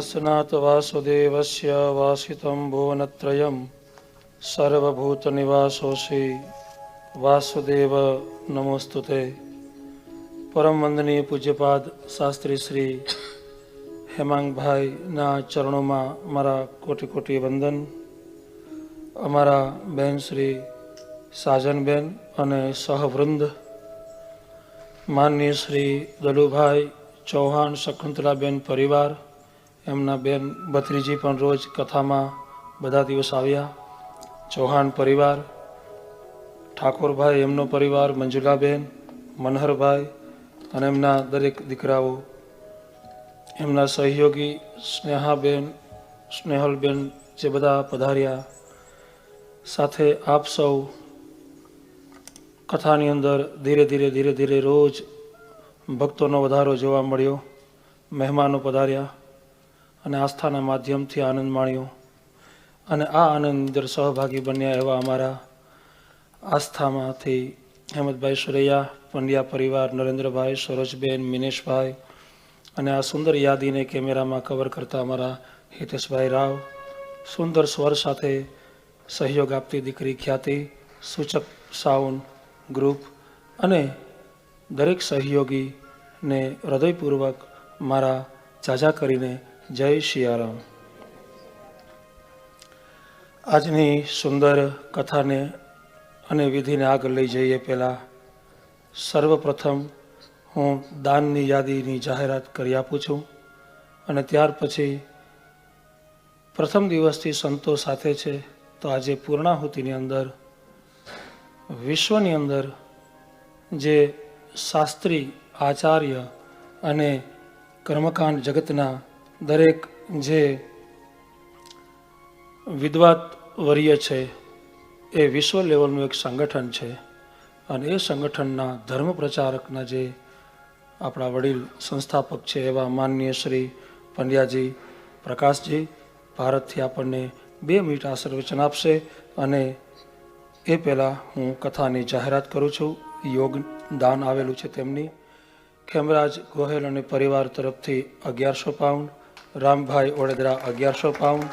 वासनात् वासुदेवस्य वासितं भुवनत्रयं सर्वभूतनिवासोऽसि वासुदेव नमोस्तुते। परम वंदनीय पूज्यपाद शास्त्री श्री हेમાંગભાઈના ચરણોમાં મારા કોટી કોટી વંદન। અમારા બેન શ્રી સાજનબેન અને સહવૃંદ, માનનીય શ્રી દલુભાઈ ચૌહાણ શકુંતલાબેન પરિવાર, એમના બેન ભત્રીજી પણ રોજ કથામાં બધા દિવસ આવ્યા। ચૌહાણ પરિવાર, ઠાકોરભાઈ એમનો પરિવાર, મંજુલાબેન, મનહરભાઈ અને એમના દરેક દીકરાઓ, એમના સહયોગી સ્નેહાબેન, સ્નેહલબેન, જે બધા પધાર્યા, સાથે આપ સૌ કથાની અંદર ધીરે ધીરે રોજ ભક્તોનો વધારો જોવા મળ્યો, મહેમાનો પધાર્યા અને આસ્થાના માધ્યમથી આનંદ માણ્યો અને આ આનંદ અંદર સહભાગી બન્યા એવા અમારા આસ્થામાંથી હેમંતભાઈ સુરૈયા, પંડ્યા પરિવાર, નરેન્દ્રભાઈ, સરોજબેન, મિનેશભાઈ અને આ સુંદર યાદીને કેમેરામાં કવર કરતા અમારા હિતેશભાઈ રાવ, સુંદર સ્વર સાથે સહયોગ આપતી દીકરી ખ્યાતિ, સૂચક સાઉન્ડ ગ્રુપ અને દરેક સહયોગીને હૃદયપૂર્વક મારા જાજા કરીને જય સિયારામ। આજની સુંદર કથાને અને વિધિને આગળ લઈ જઈએ પહેલાં સર્વપ્રથમ હું દાનની યાદીની જાહેરાત કરી આપું છું અને ત્યાર પછી પ્રથમ દિવસથી સંતો સાથે છે, તો આજે પૂર્ણાહુતિની અંદર વિશ્વની અંદર જે શાસ્ત્રી, આચાર્ય અને કર્મકાંડ જગતના દરેક જે વિદ્વત વર્ય છે એ વિશ્વ લેવલનું એક સંગઠન છે અને એ સંગઠનના ધર્મ પ્રચારકના જે આપણા વડીલ સંસ્થાપક છે એવા માનનીય શ્રી પંડ્યાજી પ્રકાશજી ભારતથી આપણને 2 મિનિટ આશીર્વચન આપશે અને એ પહેલાં હું કથાની જાહેરાત કરું છું। યોગદાન આવેલું છે તેમની ખેમરાજ ગોહેલ અને પરિવાર તરફથી 1100 pounds, Rambhai Odedara 1100 pounds,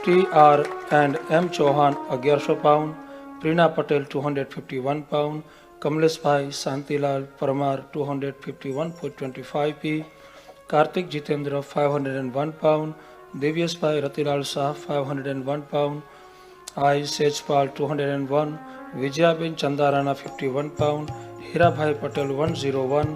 TR&M Chauhan 1100 pounds, Preena Patel 251 pounds, Kamleshbhai Shantilal Parmar 251.25p, Kartik Jitendra 501 pounds, Divyeshbhai Ratilal Shah 501 pounds, I Sejpal 201, Vijayaben Chandarana 51 pounds, Hirabhai Patel 101,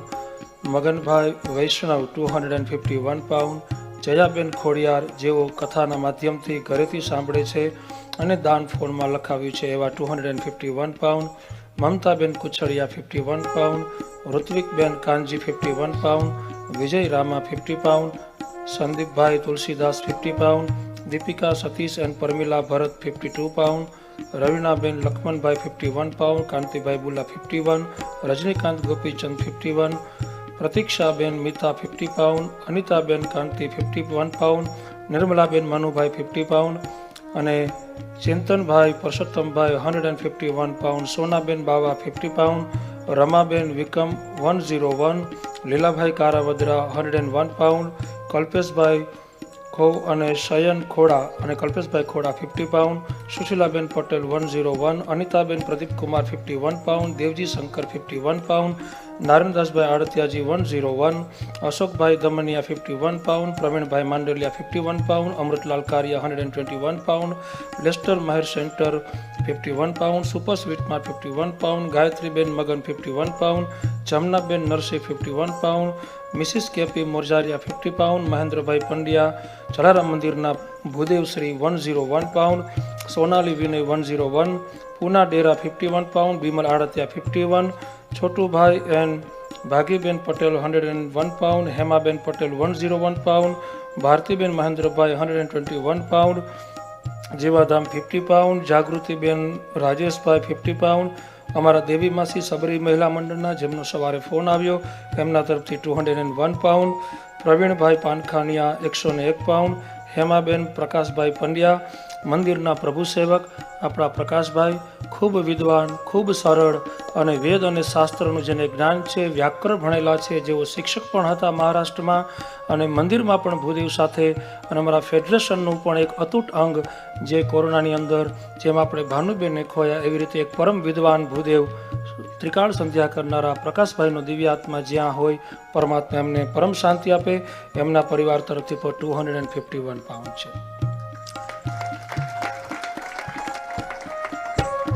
Maganbhai Vaishnav 251 pounds, Jayaben Khodiyar જેઓ કથાના માધ્યમથી ઘરેથી સાંભળે છે અને દાન ફોર્મમાં લખાવ્યું છે એવા 251 pounds, Mamtaben Kuchhadiya 51 pounds, Rutvikben Kanji 51 pounds, Vijay Rama 50 pounds, Sandipbhai Tulsidas 50 pounds, Dipika Satish and Pramila Bharat 52 pounds, Ravinaben Laxmanbhai 51 pounds, Kantibhai Bula 51, Rajnikant Gopichand 51, Pratikshaben Mita 50 pounds, Anitaben Kanti 51 pounds, Nirmalaben Manubhai 50 pounds અને ચિંતનભાઈ પરસોત્તમભાઈ 151 પાઉન્ડ, સોનાબેન બાવા 50 પાઉન્ડ, રમાબેન વિકમ 101, લીલાભાઈ કારાવદરા 101 પાઉન્ડ, કલ્પેશભાઈ ખોવ અને શયન ખોડા અને Kalpeshbhai Khoda 50 pounds, Sushilaben Patel 101, Anitaben Pradipkumar 51 pounds, Devji Shankar 51 pounds, Narayandasbhai Adatiyaji 101, Ashokbhai Damaniya 51 pounds, Pravinbhai Mandaliya 51 pounds, Amritlal Kariya 121 pounds, Leicester Maher centre 51 pounds, super સ્વીટમાં 51 pounds, Gayatriben Magan 51 pounds, Jamnaben Narsinh 51 pounds, Mrs K મોરજારિયા 50 પાઉન્ડ, મહેન્દ્રભાઈ પંડ્યા જલારામ મંદિરના ભૂદેવશ્રી 101 pounds, Sonali Vinay 101, Puna Dera 51 pound, Bimal Adatiya 51, Chhotubhai and Bhagiben Patel 101 pounds, Hemaben Patel 101 pounds, Bhartiben Mahendrabhai 121 pounds, Jivadham 50 pounds, Jagrutiben Rajeshbhai 50 pounds, અમારા દેવી માસી સબરી મહિલા મંડળના જેમનો સવારે ફોન આવ્યો એમના તરફથી 201 પાઉન્ડ, પ્રવીણભાઈ પાનખાનિયા 101 પાઉન્ડ, હેમાબેન પ્રકાશભાઈ પંડ્યા મંદિરના પ્રભુ સેવક આપણા પ્રકાશભાઈ ખૂબ વિદ્વાન, ખૂબ સરળ અને વેદ અને શાસ્ત્રનું જેને જ્ઞાન છે, વ્યાકરણ ભણેલા છે, જેઓ શિક્ષક પણ હતા મહારાષ્ટ્રમાં અને મંદિરમાં પણ ભૂદેવ સાથે, અને અમારા ફેડરેશનનું પણ એક અતૂટ અંગ જે કોરોનાની અંદર જેમ આપણે ભાનુબેનને ખોયા એવી રીતે એક પરમ વિદ્વાન ભૂદેવ ત્રિકાળ સંધ્યા કરનારા પ્રકાશભાઈનો દિવ્ય આત્મા જ્યાં હોય પરમાત્મા એમને પરમ શાંતિ આપે. એમના પરિવાર તરફથી પણ 251 પાઉન્ડ છે.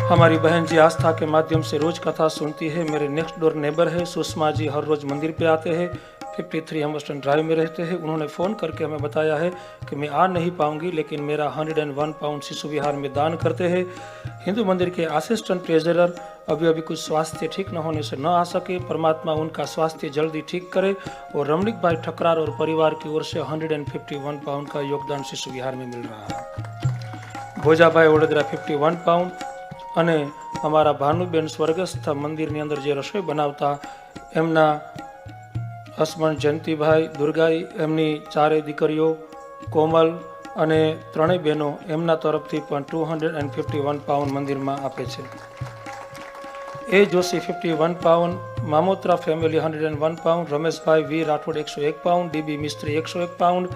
हमारी बहन जी आस्था के माध्यम से रोज कथा सुनती है. मेरे नेक्स्ट डोर नेबर है सुषमा जी, हर रोज मंदिर पे आते हैं. 53 हमस्टन ड्राइव में रहते हैं. उन्होंने फ़ोन करके हमें बताया है कि मैं आ नहीं पाऊंगी, लेकिन मेरा 101 पाउंड शिशु विहार में दान करते हैं. हिंदू मंदिर के असिस्टेंट ट्रेजरर अभी कुछ स्वास्थ्य ठीक न होने से न आ सके. परमात्मा उनका स्वास्थ्य जल्दी ठीक करे. और रमणीक भाई ठकरार और परिवार की ओर से 151 पाउंड का योगदान शिशु विहार में मिल रहा है. भोजा भाई वडोदरा 51 पाउंड. અને અમારા ભાનુબેન સ્વર્ગસ્થ મંદિરની અંદર જે રસોઈ બનાવતા એમના હસબન્ડ જયંતિભાઈ દુર્ગાઈ, એમની 4 દીકરીઓ કોમલ અને 3 બહેનો, એમના તરફથી પણ 251 પાઉન્ડ મંદિરમાં આપે છે. A Joshi 51 pound, Mamotra family 101 pound, Rameshbhai V Rathod 101 pound, DB Mistry 101 pound,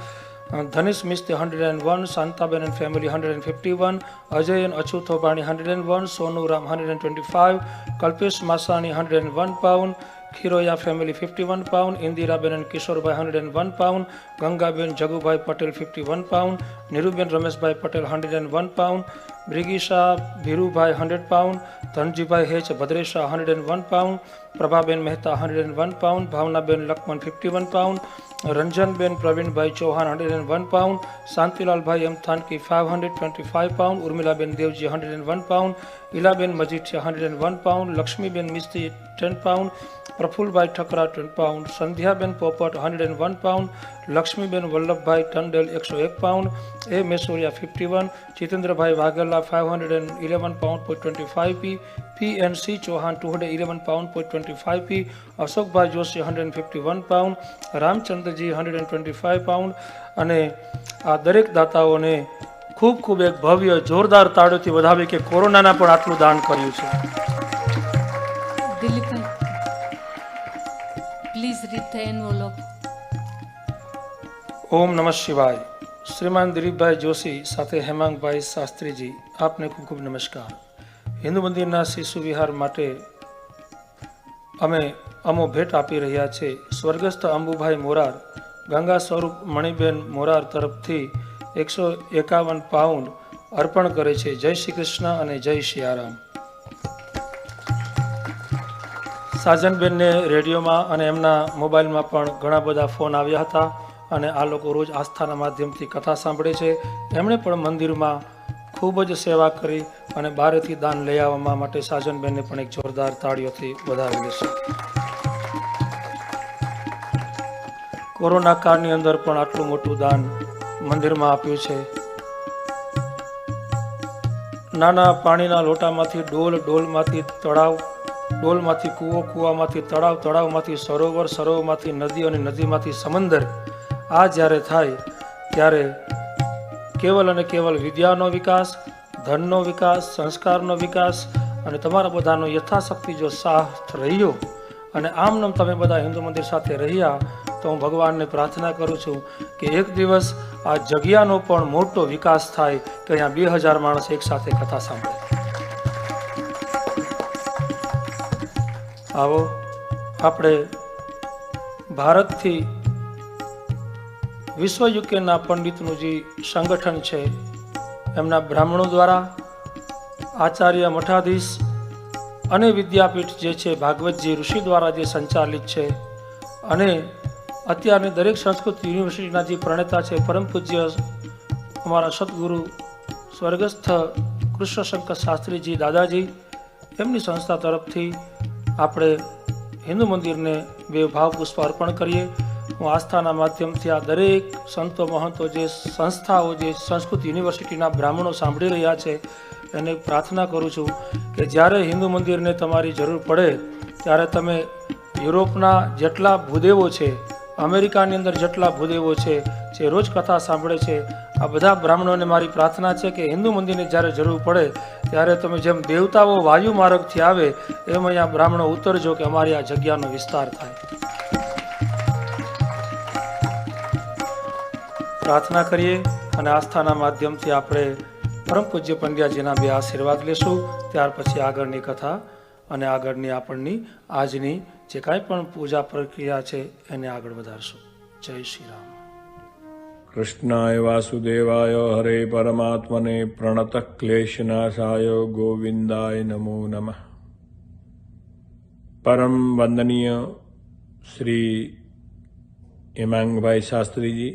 Dhanesh Mistry 101, Shantaben and family 151, Ajay and અછૂતો બાણી 101, Sonuram 125, Kalpesh Masani 101 pound, Khiroya family 51 pound, Indiraben and Kishorbhai 101 pound, Gangaben Jagubhai Patel 51 pound, Niruben Rameshbhai Patel 101 pound, Brigisha Bhirubhai 100 pound, Dhanjibhai H Bhadresha 101 pound, Prabhaben Mehta 101 pound, Bhavnaben Laxman 51 pounds, Ranjanben Pravinbhai Chauhan 101 pounds, Shantilalbhai M Thanki 525 pounds, Urmilaben Devji 101 pounds, Ilaben Majithia 101 pounds, Laxmiben Mistry 10 pounds, Prafulbhai Thakra 10 pounds, Sandhyaben Popat 101 pounds, Laxmiben Vallabhbhai Tandel 101 pounds, A Mesoriya 51, Jitendrabhai Vaghela 511 pounds 25p, PNC Chauhan 211 pounds 25p, Ashokbhai Joshi 151 pounds, Ramchandraji 125 pounds. અને આ દરેક દાતાઓને ખૂબ ખૂબ એક ભવ્ય જોરદાર તાળીઓથી વધાવી કે કોરોનાના પણ આટલું દાન કર્યું છે. દિલીપભાઈ, પ્લીઝ રીડ ધ એન્વેલોપ. ઓમ નમઃ શિવાય. શ્રીમાન દિલીપભાઈ જોશી સાથે હેમાંગભાઈ શાસ્ત્રીજી, આપને ખૂબ ખૂબ નમસ્કાર. હિન્દુ મંદિરના શિશુ વિહાર માટે અમે અમો ભેટ આપી રહ્યા છે. સ્વર્ગસ્થ અંબુભાઈ મોરાર, ગંગા સ્વરૂપ મણિબેન મોરાર તરફથી 151 પાઉન્ડ અર્પણ કરે છે. જય શ્રી કૃષ્ણ અને જય સિયારામ. સાજનબેનને રેડિયોમાં અને એમના મોબાઈલમાં પણ ઘણા બધા ફોન આવ્યા હતા અને આ લોકો રોજ આસ્થાના માધ્યમથી કથા સાંભળે છે. એમણે પણ મંદિરમાં ખૂબ જ સેવા કરી અને બહારેથી દાન લઈ આવવા માટે સાજનબેનને પણ એક જોરદાર તાળીઓથી વધાવી લેશે. કોરોના કાળની અંદર પણ આટલું મોટું દાન મંદિરમાં આપ્યું છે. નાના પાણીના લોટામાંથી ડોલ, ડોલમાંથી તળાવ, ડોલમાંથી કૂવો, કૂવામાંથી તળાવ, તળાવમાંથી સરોવર, સરોવરમાંથી નદી અને નદીમાંથી સમંદર. આ જ્યારે થાય ત્યારે કેવલ અને કેવલ વિદ્યાનો વિકાસ, ધનનો વિકાસ, સંસ્કારનો વિકાસ અને તમારા બધાનો યથાશક્તિ જો સાથ રહ્યો અને આમનામ તમે બધા હિન્દુ મંદિર સાથે રહ્યા તો હું ભગવાનને પ્રાર્થના કરું છું કે એક દિવસ આ જગ્યાનો પણ મોટો વિકાસ થાય કે અહીંયા 2000 માણસ એક સાથે કથા સાંભળે. આવો આપણે ભારતથી વિશ્વ યુકેના પંડિતનું જે સંગઠન છે એમના બ્રાહ્મણો દ્વારા આચાર્ય મઠાધીશ અને વિદ્યાપીઠ જે છે ભાગવતજી ઋષિ દ્વારા જે સંચાલિત છે અને અત્યારની દરેક સંસ્કૃત યુનિવર્સિટીના જે પ્રણેતા છે પરમ પૂજ્ય અમારા સદગુરુ સ્વર્ગસ્થ કૃષ્ણશંકર શાસ્ત્રીજી દાદાજી, એમની સંસ્થા તરફથી આપણે હિન્દુ મંદિરને બે ભાવ પુષ્પ અર્પણ કરીએ. હું આસ્થાના માધ્યમથી આ દરેક સંતો મહંતો જે સંસ્થાઓ જે સંસ્કૃત યુનિવર્સિટીના બ્રાહ્મણો સાંભળી રહ્યા છે એને પ્રાર્થના કરું છું કે જ્યારે હિન્દુ મંદિરને તમારી જરૂર પડે ત્યારે તમે યુરોપના જેટલા ભૂદેવો છે, અમેરિકાની અંદર જેટલા ભૂદેવો છે જે રોજ કથા સાંભળે છે, આ બધા બ્રાહ્મણોને મારી પ્રાર્થના છે કે હિન્દુ મંદિરની જ્યારે જરૂર પડે ત્યારે તમે જેમ દેવતાઓ વાયુ માર્ગથી આવે એમ અહીંયા બ્રાહ્મણો ઉતરજો કે અમારી આ જગ્યાનો વિસ્તાર થાય. પ્રાર્થના કરીએ અને આસ્થાના માધ્યમથી આપણે પરમ પૂજ્ય પંડ્યાજીના બે આશીર્વાદ લેશું. ત્યાર પછી આગળની કથા અને આગળની આપણની આજની જે કાંઈ પણ પૂજા પ્રક્રિયા છે એને આગળ વધારશું. જય શ્રી રામ. કૃષ્ણાય વાસુદેવાય હરે પરમાત્મને પ્રણત ક્લેશનાશાય ગોવિંદાય નમો નમઃ. પરમ વંદનીય શ્રી હેમાંગભાઈ શાસ્ત્રીજી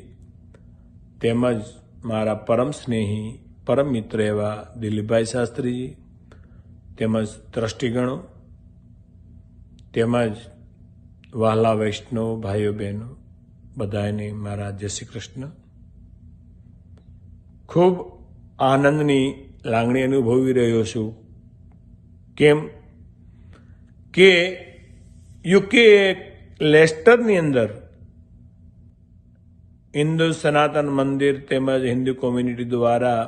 તેમજ મારા પરમ સ્નેહી પરમ મિત્ર એવા દિલીપભાઈ શાસ્ત્રીજી તેમજ ટ્રસ્ટીગણો તેમજ વહાલા વૈષ્ણવ ભાઈઓ બહેનો બધાને મારા જય શ્રી કૃષ્ણ. ખૂબ આનંદની લાગણી અનુભવી રહ્યો છું. કેમ કે યુકે લેસ્ટરની અંદર હિન્દુ સનાતન મંદિર તેમજ હિન્દુ કોમ્યુનિટી દ્વારા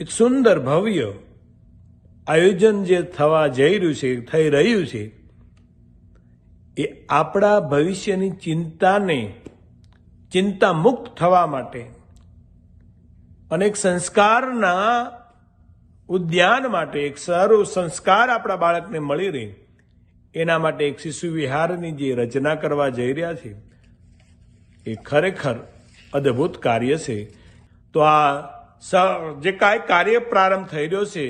એક સુંદર ભવ્ય આયોજન જે થવા જઈ રહ્યું છે, થઈ રહ્યું છે, એ આપણા ભવિષ્યની ચિંતા મુક્ત થવા માટે અને એક સંસ્કારના ઉદ્યાન માટે એક સારો સંસ્કાર આપણા બાળકને મળી રહે એના માટે એક શિશુ વિહારની જે રચના કરવા જઈ રહ્યા છે એ ખરેખર અદ્ભુત કાર્ય છે. તો આ જે કાંઈ કાર્ય પ્રારંભ થઈ રહ્યો છે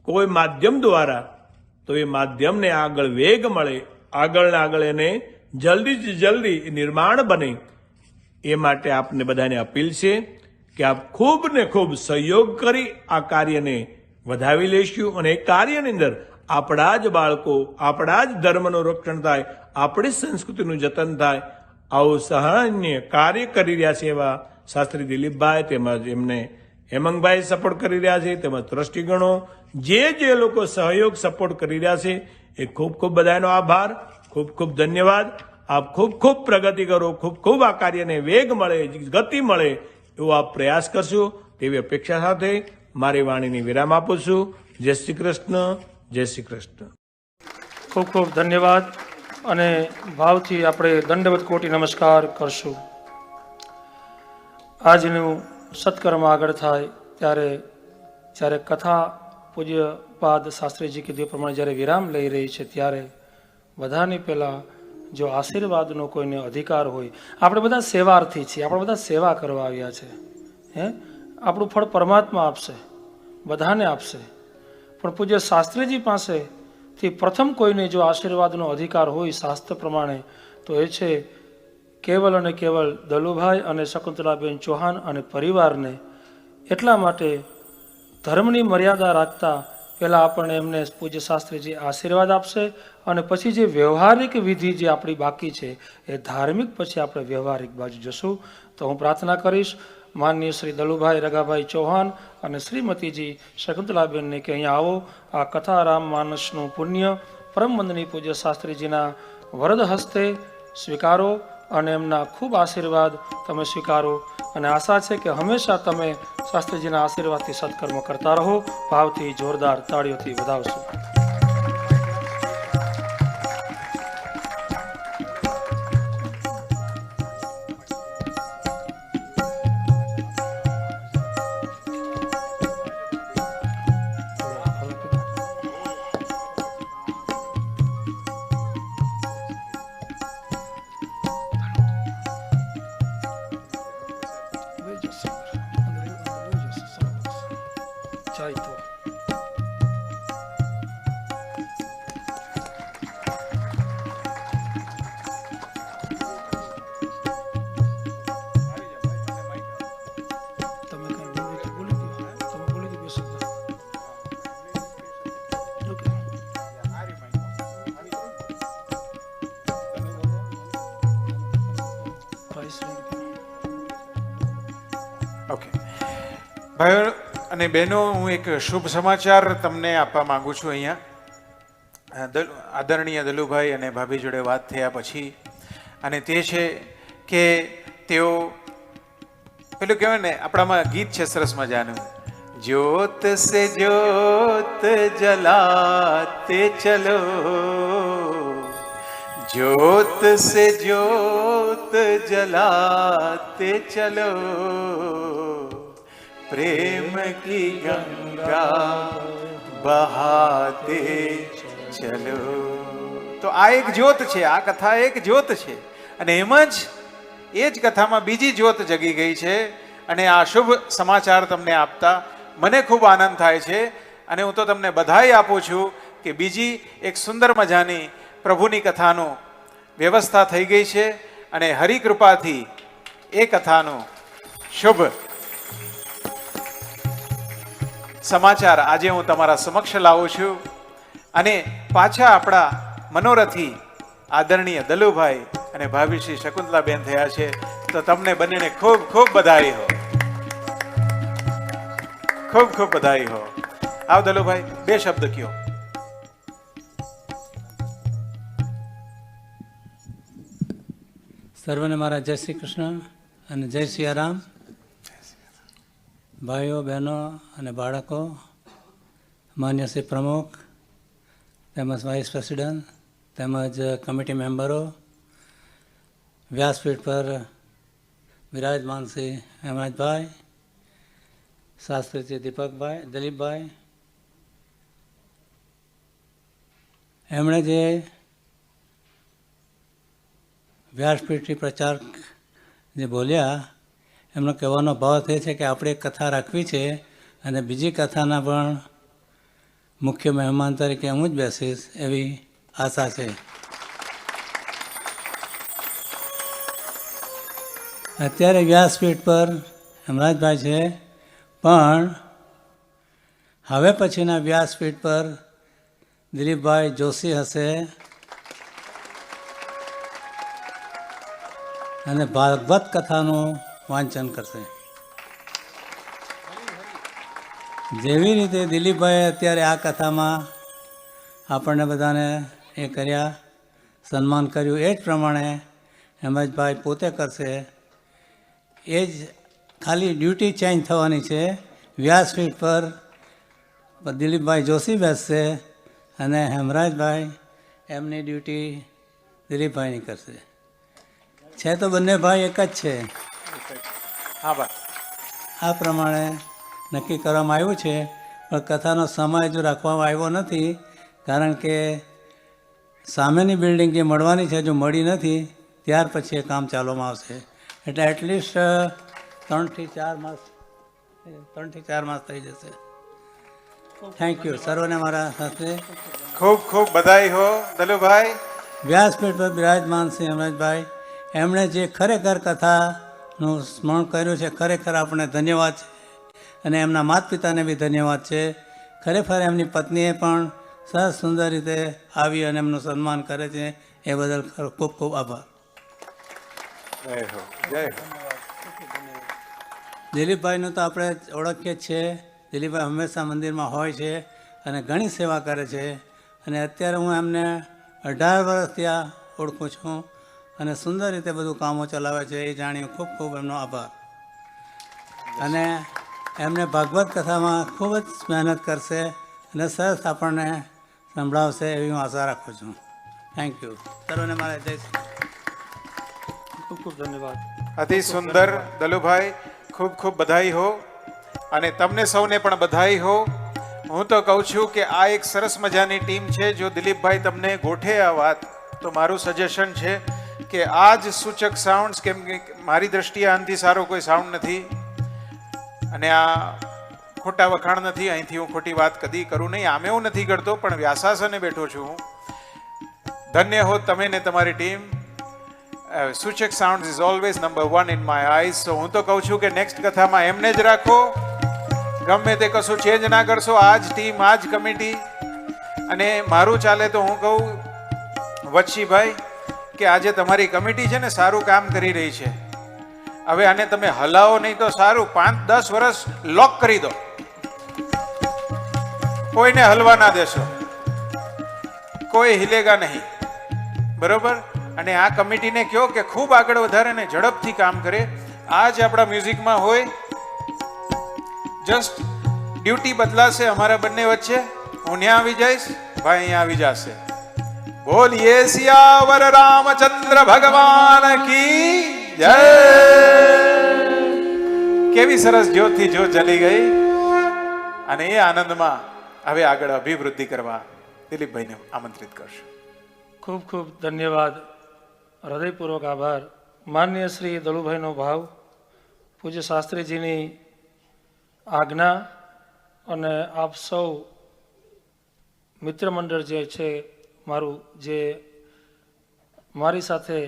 કોઈ માધ્યમ દ્વારા, તો એ માધ્યમને આગળ વેગ મળે, આગળ એને જલ્દીથી જલ્દી નિર્માણ બને એ માટે આપને બધાને અપીલ છે કે આપ ખૂબ ને ખૂબ સહયોગ કરી આ કાર્યને વધાવી લેશું અને એ કાર્યની અંદર આપણા જ બાળકો, આપણા જ ધર્મનું રક્ષણ થાય, આપણી સંસ્કૃતિનું જતન થાય આવું સહાન્ય કાર્ય કરી રહ્યા છે એવા શાસ્ત્રી દિલીપભાઈ તેમજ એમને હેમંગભાઈ સપોર્ટ કરી રહ્યા છે તેમજ ટ્રસ્ટીગણો જે લોકો સહયોગ સપોર્ટ કરી રહ્યા છે એ ખૂબ ખૂબ બધાનો આભાર, ખૂબ ખૂબ ધન્યવાદ. આપ ખૂબ પ્રગતિ કરો, ખૂબ આ કાર્યને વેગ મળે, ગતિ મળે એવો આપ પ્રયાસ કરશો તેવી અપેક્ષા સાથે મારી વાણીની વિરામ આપું છું. જય શ્રી કૃષ્ણ, જય શ્રી કૃષ્ણ. ખૂબ ખૂબ ધન્યવાદ અને ભાવથી આપણે દંડવત કોટી નમસ્કાર કરશું. આજનું સત્કર્મ આગળ થાય જ્યારે કથા પૂજ્યપાદ શાસ્ત્રીજી કીધું પ્રમાણે જ્યારે વિરામ લઈ રહી છે ત્યારે બધાની પહેલાં જો આશીર્વાદનો કોઈને અધિકાર હોય, આપણે બધા સેવાર્થી છીએ, આપણે બધા સેવા કરવા આવ્યા છે. આપણું ફળ પરમાત્મા આપશે, બધાને આપશે, પણ પૂજ્ય શાસ્ત્રીજી પાસેથી પ્રથમ કોઈને જો આશીર્વાદનો અધિકાર હોય શાસ્ત્ર પ્રમાણે તો એ છે કેવલ અને કેવલ દલુભાઈ અને શકુંતલાબેન ચૌહાણ અને પરિવારને. એટલા માટે ધર્મની મર્યાદા રાખતા પહેલાં આપણને એમને પૂજ્ય શાસ્ત્રીજી આશીર્વાદ આપશે અને પછી જે વ્યવહારિક વિધિ જે આપણી બાકી છે એ ધાર્મિક પછી આપણે વ્યવહારિક બાજુ જશું. તો હું પ્રાર્થના કરીશ માનનીય શ્રી દલુભાઈ રગાભાઈ ચૌહાણ અને શ્રીમતીજી શકુંતલાબેનને કે અહીંયા આવો, આ કથા રામ માનસનું પુણ્ય પરમ વંદનીય પૂજ્ય શાસ્ત્રીજીના વરદ હસ્તે સ્વીકારો અને એમના ખૂબ આશીર્વાદ તમે સ્વીકારો. અને આશા છે કે હંમેશા તમે શાસ્ત્રીજીના આશીર્વાદથી સત્કર્મ કરતા રહો. ભાવથી જોરદાર તાળીઓથી વધાવશું. ઓકે ભાઈઓ અને બહેનો, હું એક શુભ સમાચાર તમને આપવા માંગુ છું. અહીંયા આદરણીય દલુભાઈ અને ભાભી જોડે વાત થયા પછી, અને તે છે કે તેઓ પેલું કહેવાય ને, આપણામાં ગીત છે સરસ મજાનું, જ્યોત સે જ્યોત જલાતે ચલો, ज्योत से ज्योत जलाते चलो, प्रेम की गंगा बहाते चलो. તો આ એક જ્યોત છે, આ કથા એક જ્યોત છે, અને એમ જ એ જ કથામાં બીજી જ્યોત જગી ગઈ છે. અને આ શુભ સમાચાર તમને આપતા મને ખૂબ આનંદ થાય છે. અને હું તો તમને બધાઈ આપું છું કે બીજી એક સુંદર મજાની પ્રભુની કથાનો વ્યવસ્થા થઈ ગઈ છે. અને હરિકૃપાથી એ કથાનો શુભ સમાચાર આજે હું તમારા સમક્ષ લાવું છું. અને પાછા આપણા મનોરથી આદરણીય દલુભાઈ અને ભાભી શ્રી શકુંતલાબેન થયા છે. તો તમને બંનેને ખૂબ ખૂબ બધાઈ હો, ખૂબ ખૂબ બધાઈ હો. આવ દલુભાઈ, બે શબ્દ કયો. સર્વને મારા જય શ્રી કૃષ્ણ અને જય સિયારામ. ભાઈઓ, બહેનો અને બાળકો, માન્ય શ્રી પ્રમુખ તેમજ વાઇસ પ્રેસિડેન્ટ તેમજ કમિટી મેમ્બરો, વ્યાસપીઠ પર વિરાજમાન શ્રી હેમરાજભાઈ, શાસ્ત્રી શ્રી દીપકભાઈ, દિલીપભાઈ, એમણે જે વ્યાસપીઠથી પ્રચાર જે બોલ્યા, એમનો કહેવાનો ભાવ એ છે કે આપણે એક કથા રાખવી છે અને બીજી કથાના પણ મુખ્ય મહેમાન તરીકે હું જ બેસીશ એવી આશા છે. અત્યારે વ્યાસપીઠ પર હેમરાજભાઈ છે, પણ હવે પછીના વ્યાસપીઠ પર દિલીપભાઈ જોશી હશે અને ભાગવત કથાનું વાંચન કરશે. જેવી રીતે દિલીપભાઈએ અત્યારે આ કથામાં આપણને બધાને એ કર્યા, સન્માન કર્યું, એ જ પ્રમાણે હેમરાજભાઈ પોતે કરશે. એ જ ખાલી ડ્યુટી ચેન્જ થવાની છે. વ્યાસપીઠ પર દિલીપભાઈ જોશી બેસશે અને હેમરાજભાઈ એમની ડ્યુટી દિલીપભાઈની કરશે. છે તો બંને ભાઈ એક જ છે. હા ભાઈ, આ પ્રમાણે નક્કી કરવામાં આવ્યું છે. પણ કથાનો સમય હજુ રાખવામાં આવ્યો નથી, કારણ કે સામેની બિલ્ડિંગ જે મળવાની છે હજુ મળી નથી. ત્યાર પછી એ કામ ચાલવામાં આવશે. એટલે એટલીસ્ટ 3 થી 4 માસ થઈ જશે. Thank you. સર્વને મારા સાથે ખૂબ ખૂબ બધાઈ હો દલુભાઈ. વ્યાસપીઠ પર બિરાજમાન શ્રી હેમરાજભાઈ, એમણે જે ખરેખર કથાનું સ્મરણ કર્યું છે, ખરેખર આપણે ધન્યવાદ છે. અને એમના માતા પિતાને બી ધન્યવાદ છે. ખરેખર એમની પત્નીએ પણ સરસ સુંદર રીતે આવી અને એમનું સન્માન કરે છે. એ બદલ ખૂબ ખૂબ આભાર. જય હો, જય હો. દિલીપભાઈનું તો આપણે ઓળખીએ જ છે. દિલીપભાઈ હંમેશા મંદિરમાં હોય છે અને ઘણી સેવા કરે છે. અને અત્યારે હું એમને 18 વર્ષથી આ ઓળખું છું અને સુંદર રીતે બધું કામો ચલાવે છે. એ જાણી ખૂબ ખૂબ એમનો આભાર. અને એમને ભાગવત કથામાં ખૂબ જ મહેનત કરશે અને સરસ આપણને સંભળાવશે એવી હું આશા રાખું છું. Thank you. સર્વને મારા જય શ્રી ખૂબ ખૂબ ધન્યવાદ. અતિ સુંદર દલુભાઈ, ખૂબ ખૂબ બધાઈ હો. અને તમને સૌને પણ બધાઈ હો. હું તો કહું છું કે આ એક સરસ મજાની ટીમ છે. જો દિલીપભાઈ તમને ગોઠે આ વાત, તો મારું સજેશન છે કે આ જ સૂચક સાઉન્ડ્સ, કેમ કે મારી દ્રષ્ટિએ આનાથી સારો કોઈ સાઉન્ડ નથી. અને આ ખોટા વખાણ નથી, અહીંથી હું ખોટી વાત કદી કરું નહીં. આમે હું નથી કરતો, પણ વ્યાસાસને બેઠો છું હું. ધન્ય હો તમે ને તમારી team. Suchak sound is always number 1 in my eyes. So હું તો કહું છું કે નેક્સ્ટ કથામાં એમને જ રાખો. ગમે તે કશું ચેન્જ ના કરશો. આ જ ટીમ, આ જ કમિટી. અને મારું ચાલે તો હું કહું વચ્છીભાઈ કે આજે તમારી કમિટી છે ને સારું કામ કરી રહી છે. હવે આને તમે હલાવો નહીં તો સારું. 5-10 વર્ષ લોક કરી દો, કોઈને હલવા ના દેશો, કોઈ હિલેગા નહીં. બરોબર? અને આ કમિટીને કહો કે ખૂબ આગળ વધારે ને ઝડપથી કામ કરે. આ જ આપણા મ્યુઝિકમાં હોય. જસ્ટ ડ્યુટી બદલાશે અમારા બંને વચ્ચે. હું ત્યાં આવી જઈશ, ભાઈ અહીંયા આવી જશે. બોલીએ સિયાવર રામચંદ્ર ભગવાન કી જય. કેવી સરસ જ્યોતથી જ્યોત જલી ગઈ. અને એ આનંદમાં હવે આગળ અભિવૃદ્ધિ કરવા દિલીપભાઈને આમંત્રિત કરશું. ખૂબ ખૂબ ધન્યવાદ, હૃદયપૂર્વક આભાર. માન્ય શ્રી દલુભાઈનો ભાવ, પૂજ્ય શાસ્ત્રીજીની આજ્ઞા અને આપ સૌ મિત્ર મંડળ જે છે મારું, જે મારી સાથે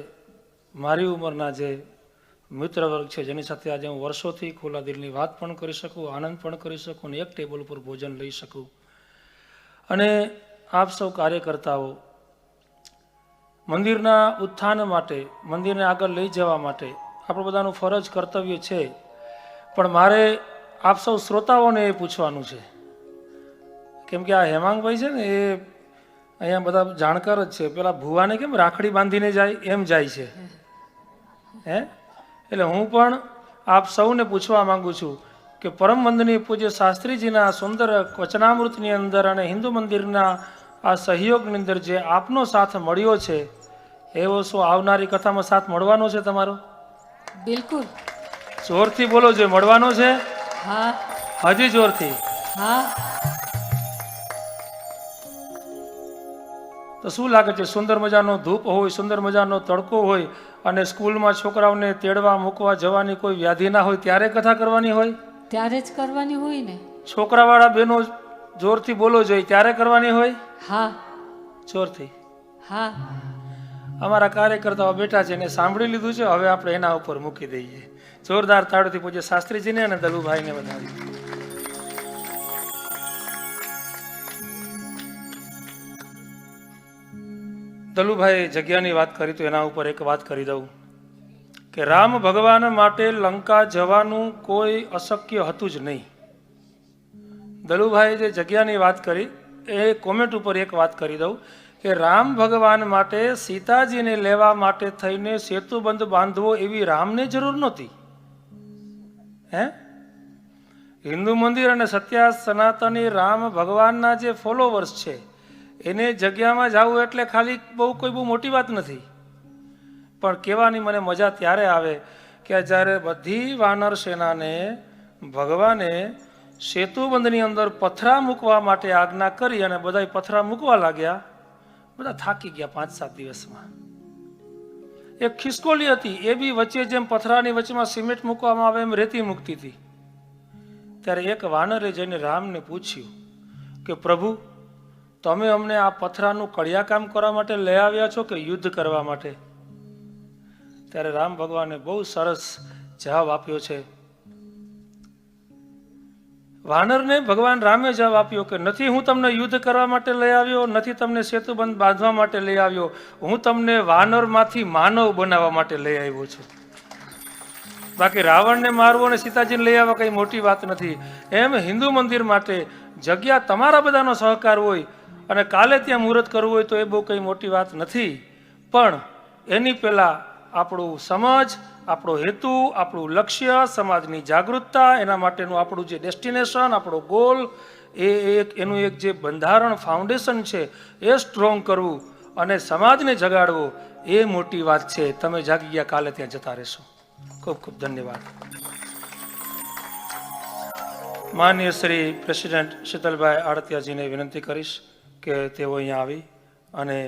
મારી ઉંમરના જે મિત્ર વર્ગ છે, જેની સાથે આજે હું વર્ષોથી ખુલ્લા દિલની વાત પણ કરી શકું, આનંદ પણ કરી શકું અને એક ટેબલ ઉપર ભોજન લઈ શકું. અને આપ સૌ કાર્યકર્તાઓ મંદિરના ઉત્થાન માટે, મંદિરને આગળ લઈ જવા માટે આપણું બધાનું ફરજ કર્તવ્ય છે. પણ મારે આપ સૌ શ્રોતાઓને એ પૂછવાનું છે, કેમ કે આ હેમાંગભાઈ છે ને એ અહીંયા બધા જાણકાર જ છે. પેલા ભુવાને કેમ રાખડી બાંધીને જાય એમ જાય છે હે. એટલે હું પણ આપ સૌને પૂછવા માંગુ છું કે પરમ વંદનીય પૂજ્ય શાસ્ત્રીજીના સુંદર વચનામૃતની અંદર અને હિન્દુ મંદિરના આ સહયોગની અંદર જે આપનો સાથ મળ્યો છે, એવો શું આવનારી કથામાં સાથ મળવાનો છે તમારો? બિલકુલ. જોરથી બોલો, જે મળવાનો છે. હા. હજી જોરથી. હા. તો શું લાગે છે, સુંદર મજાનો ધૂપ હોય, સુંદર મજાનો તડકો હોય અને સ્કૂલમાં છોકરાઓને તેડવા મૂકવા જવાની કોઈ વ્યાધિ ના હોય ત્યારે કથા કરવાની હોય? ત્યારે જ કરવાની હોય ને. છોકરાવાળા બહેનો જોરથી બોલો જોઈએ ત્યારે કરવાની હોય? હા. જોરથી. હા. અમારા કાર્યકર્તાઓ બેઠા છે એને સાંભળી લીધું છે. હવે આપણે એના ઉપર મૂકી દઈએ. જોરદાર તાળીથી પૂજ્ય શાસ્ત્રીજીને અને દલુભાઈને વધાવી. દલુભાઈ જગ્યાની વાત કરી તો એના ઉપર એક વાત કરી દઉં કે રામ ભગવાન માટે લંકા જવાનું કોઈ અશક્ય હતું જ નહીં. દલુભાઈ જે જગ્યાની વાત કરી એ કોમેન્ટ ઉપર એક વાત કરી દઉં કે રામ ભગવાન માટે સીતાજીને લેવા માટે થઈને સેતુબંધ બાંધવો એવી રામને જરૂર નહોતી. હે, હિન્દુ મંદિર અને સત્ય સનાતની રામ ભગવાનના જે ફોલોવર્સ છે એને જગ્યામાં જવું એટલે ખાલી કોઈ બહુ મોટી વાત નથી. પણ કહેવાની મને મજા ત્યારે આવે કે જ્યારે બધી વાનર સેનાને ભગવાને સેતુબંધની અંદર પથરા મૂકવા માટે આજ્ઞા કરી અને બધા પથરા મૂકવા લાગ્યા, બધા થાકી ગયા 5-7 દિવસમાં. એક ખિસકોલી હતી, એ બી વચ્ચે જેમ પથરાની વચ્ચેમાં સિમેન્ટ મૂકવામાં આવે એમ રેતી મૂકતી હતી. ત્યારે એક વાનરે જઈને રામને પૂછ્યું કે પ્રભુ, તમે અમને આ પથરાનું કડિયાકામ કરવા માટે લઈ આવ્યા છો કે યુદ્ધ કરવા માટે? ત્યારે રામ ભગવાને બહુ સરસ જવાબ આપ્યો છે. વાનરને ભગવાન રામે જવાબ આપ્યો કે નથી હું તમને યુદ્ધ કરવા માટે લઈ આવ્યો, નથી તમને સેતુબંધ બાંધવા માટે લઈ આવ્યો, હું તમને વાનરમાંથી માનવ બનાવવા માટે લઈ આવ્યો છું. બાકી રાવણને મારવો અને સીતાજીને લઈ આવવા કઈ મોટી વાત નથી. એમ હિન્દુ મંદિર માટે જગ્યા તમારા બધાનો સહકાર હોય અને કાલે ત્યાં મુહૂર્ત કરવું હોય તો એ બહુ કંઈ મોટી વાત નથી. પણ એની પહેલાં આપણું સમજ, આપણો હેતુ, આપણું લક્ષ્ય, સમાજની જાગૃતતા, એના માટેનું આપણું જે ડેસ્ટિનેશન, આપણો ગોલ, એનું એક જે બંધારણ ફાઉન્ડેશન છે એ સ્ટ્રોંગ કરવું અને સમાજને જગાડવો એ મોટી વાત છે. તમે જાગી ગયા, કાલે ત્યાં જતા રહેશો. ખૂબ ખૂબ ધન્યવાદ. માનનીય શ્રી પ્રેસિડેન્ટ શીતલભાઈ આડતિયાજીને વિનંતી કરીશ કે તેઓ અહીંયા આવી અને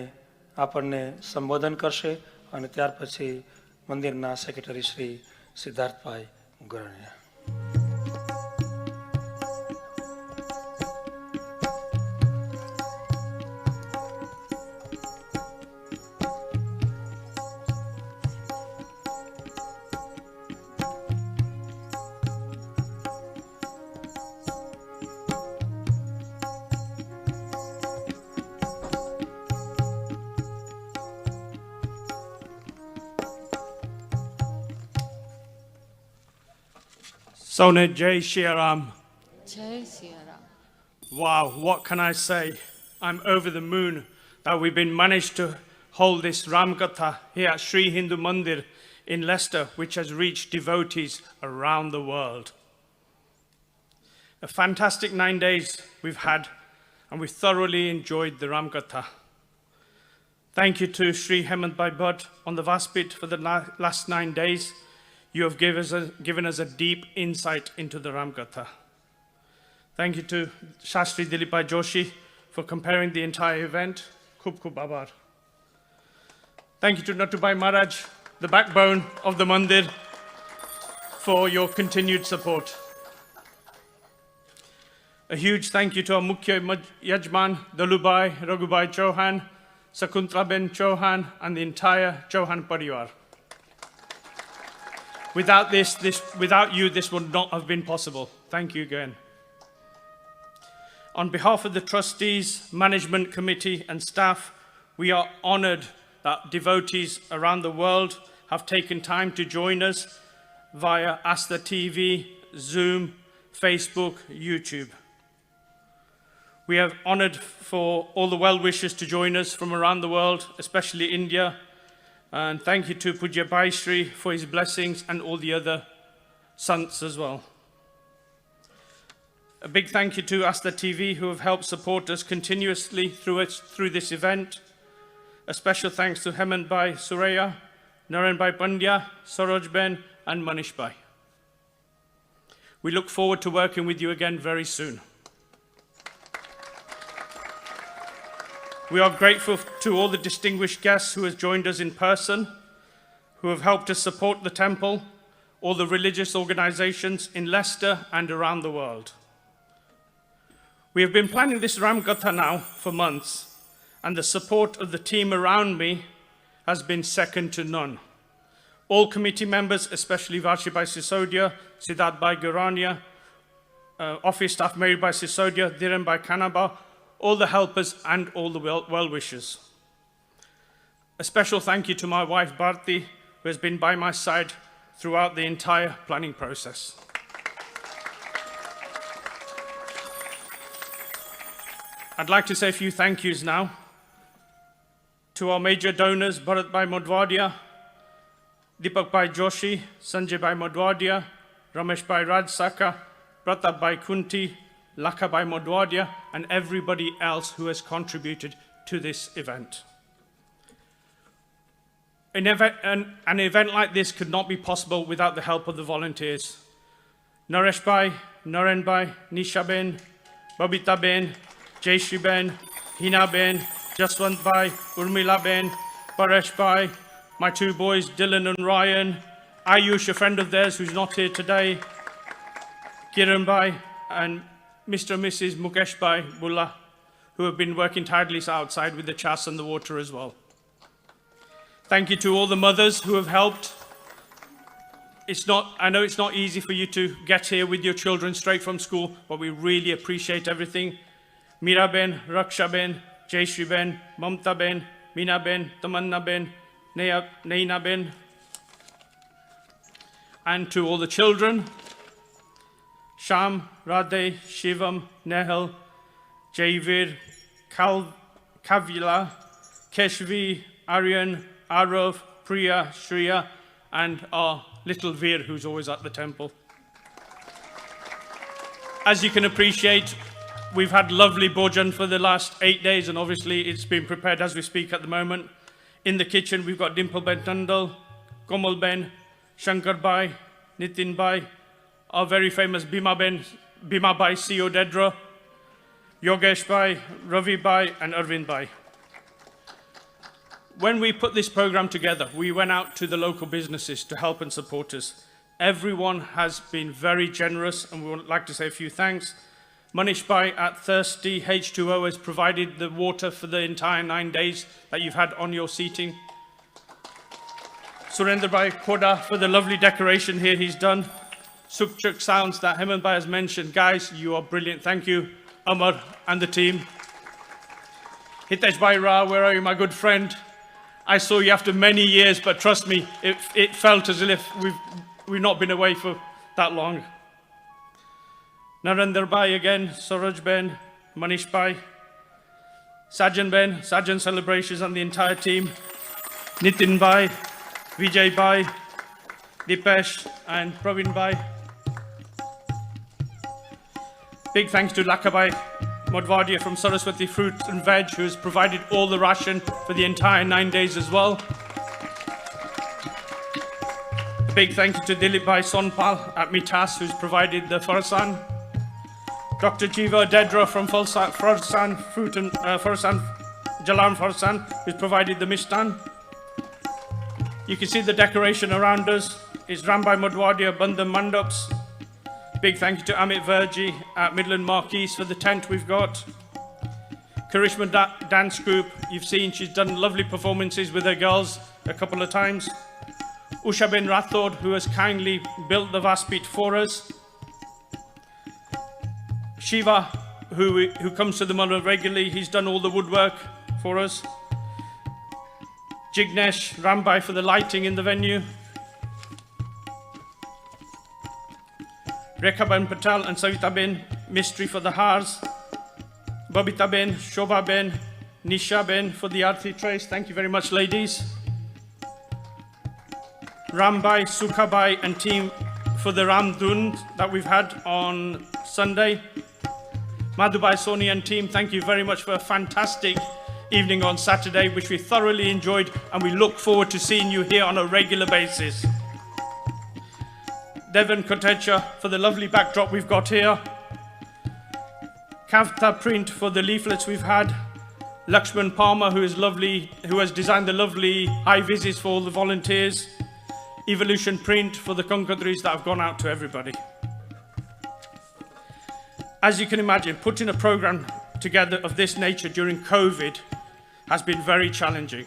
આપણને સંબોધન કરશે અને ત્યાર પછી મંદિરના સેક્રેટરી શ્રી સિદ્ધાર્થભાઈ Garaniya. Sona Jai Shri Ram. જય Siyaram. Wow, what can I say? I'm over the moon that we've been managed to hold this Ram Katha here at Sri Hindu Mandir in Leicester, which has reached devotees around the world. A fantastic 9 days we've had, and we thoroughly enjoyed the Ramkatha. Thank you to Sri Hemant Bhai Bhatt on the Vaspit for the last 9 days. You have given us a deep insight into the Ramkatha. Thank you to Shastri Dilip Bhai Joshi for comparing the entire event. Khub khub abar. Thank you to Natubai Maharaj, the backbone of the mandir, for your continued support. A huge thank you to our Mukhya Yajman, Dalubai, Raghubai Chauhan, Sakuntla Ben Chauhan, and the entire Chauhan Parivar. Without you, this would not have been possible. Thank you again. On behalf of the trustees, management committee, and staff, we are honored that devotees around the world have taken time to join us via Asta TV, Zoom, Facebook, YouTube. We are honored for all the well-wishers to join us from around the world, especially India. And thank you to Pujya Bhaishri for his blessings and all the other sants as well. A big thank you to Asta TV, who have helped support us continuously through this event. A special thanks to Hemant Bhai Suraya, Naren Bhai Pandya, Saroj Ben, and Manish Bhai. We look forward to working with you again very soon. We are grateful to all the distinguished guests who have joined us in person, who have helped us support the temple, all the religious organizations in Leicester and around the world. We have been planning this Ramkatha now for months, and the support of the team around me has been second to none. All committee members, especially Varshi Bhai Sisodia, Siddharth Bhai Gurania, office staff Mary Bhai Sisodia, Dhiren Bhai Kanaba, all the helpers and all the well-wishers. A special thank you to my wife Bharti, who has been by my side throughout the entire planning process. I'd like to say a few thank yous now to our major donors, Bharat Bhai Modwadia, Deepak Bhai Joshi, Sanjay Bhai Modwadia, Ramesh Bhai Rajsaka, Pratap Bhai Kunti, Lakha Bhai Modwadia, and everybody else who has contributed to this event. An event like this could not be possible without the help of the volunteers. Naresh Bhai, Naren Bhai, Nisha Ben, Babita Ben, Jayshree Ben, Hina Ben, Jaswant Bhai, Urmila Ben, Paresh Bhai, my two boys Dylan and Ryan, Ayush, a friend of theirs who's not here today, Kiran Bhai, and Mr. and Mrs. Mukesh Bhai Bulla, who have been working tirelessly outside with the chas and the water as well. Thank you to all the mothers who have helped. I know it's not easy for you to get here with your children straight from school, but we really appreciate everything. Mira Ben, Raksha Ben, Jayshree Ben, Mamta Ben, Meena Ben, Tamanna Ben, Naina Ben, and to all the children, Sham, Radhe, Shivam, Nehal, Jaivir, Kavila, Keshvi, Aryan, Arav, Priya, Shriya, and our little Veer, who's always at the temple. As you can appreciate, we've had lovely bhojan for the last 8 days, and obviously it's been prepared as we speak at the moment. In the kitchen, we've got Dimple Ben Tandal, Komal Ben, Shankar Bhai, Nitin Bhai, our very famous Bima Bhai CEO Dedra, Yogesh Bhai, Ravi Bhai, and Arvind Bhai. When we put this program together, we went out to the local businesses to help and support us. Everyone has been very generous, and we would like to say a few thanks. Manish Bhai at Thirsty H2O has provided the water for the entire 9 days that you've had on your seating. Surendra Bhai Koda for the lovely decoration here he's done. Sukchuk Sounds that Hemant Bhai has mentioned. Guys, you are brilliant. Thank you, Amar and the team. Hitesh Bhai Ra, where are you, my good friend? I saw you after many years, but trust me, it felt as if we've not been away for that long. Narendra Bhai again, Saroj Ben, Manish Bhai, Sajan Ben, Sajan Celebrations and the entire team, Nitin Bhai, Vijay Bhai, Dipesh and Praveen Bhai. Big thanks to Lakabai Modvadia from Saraswati Fruit and Veg, who has provided all the ration for the entire 9 days as well. A big thank you to Dilip Bhai Sonpal at Mitas, who's provided the Farsan. Dr. Jiva Dedra from Farsan Fruit and Farsan Jalan Farsan, who's provided the Mistan. You can see the decoration around us is Rambai Modwadia Bandham Mandaps. Big thank you to Amit Verji at Midland Marquees for the tent we've got. Karishma Dance Group, you've seen she's done lovely performances with her girls a couple of times. Usha bin Rathod, who has kindly built the Vaspit for us. Shiva, who comes to the Mother regularly, he's done all the woodwork for us. Jignesh Rambai for the lighting in the venue. Rekhaban Patel and Savita Ben, Mystery for the Hars. Babita Ben, Shobha Ben, Nisha Ben for the Aarti trays. Thank you very much, ladies. Rambai, Sukhabai and team for the Ramdund that we've had on Sunday. Madhubai Soni and team, thank you very much for a fantastic evening on Saturday, which we thoroughly enjoyed, and we look forward to seeing you here on a regular basis. Devon Kotecha for the lovely backdrop we've got here. Kavta Print for the leaflets we've had. Lakshman Palmer, who has designed the lovely high vis for all the volunteers. Evolution Print for the Concadris that have gone out to everybody. As you can imagine, putting a program together of this nature during COVID has been very challenging.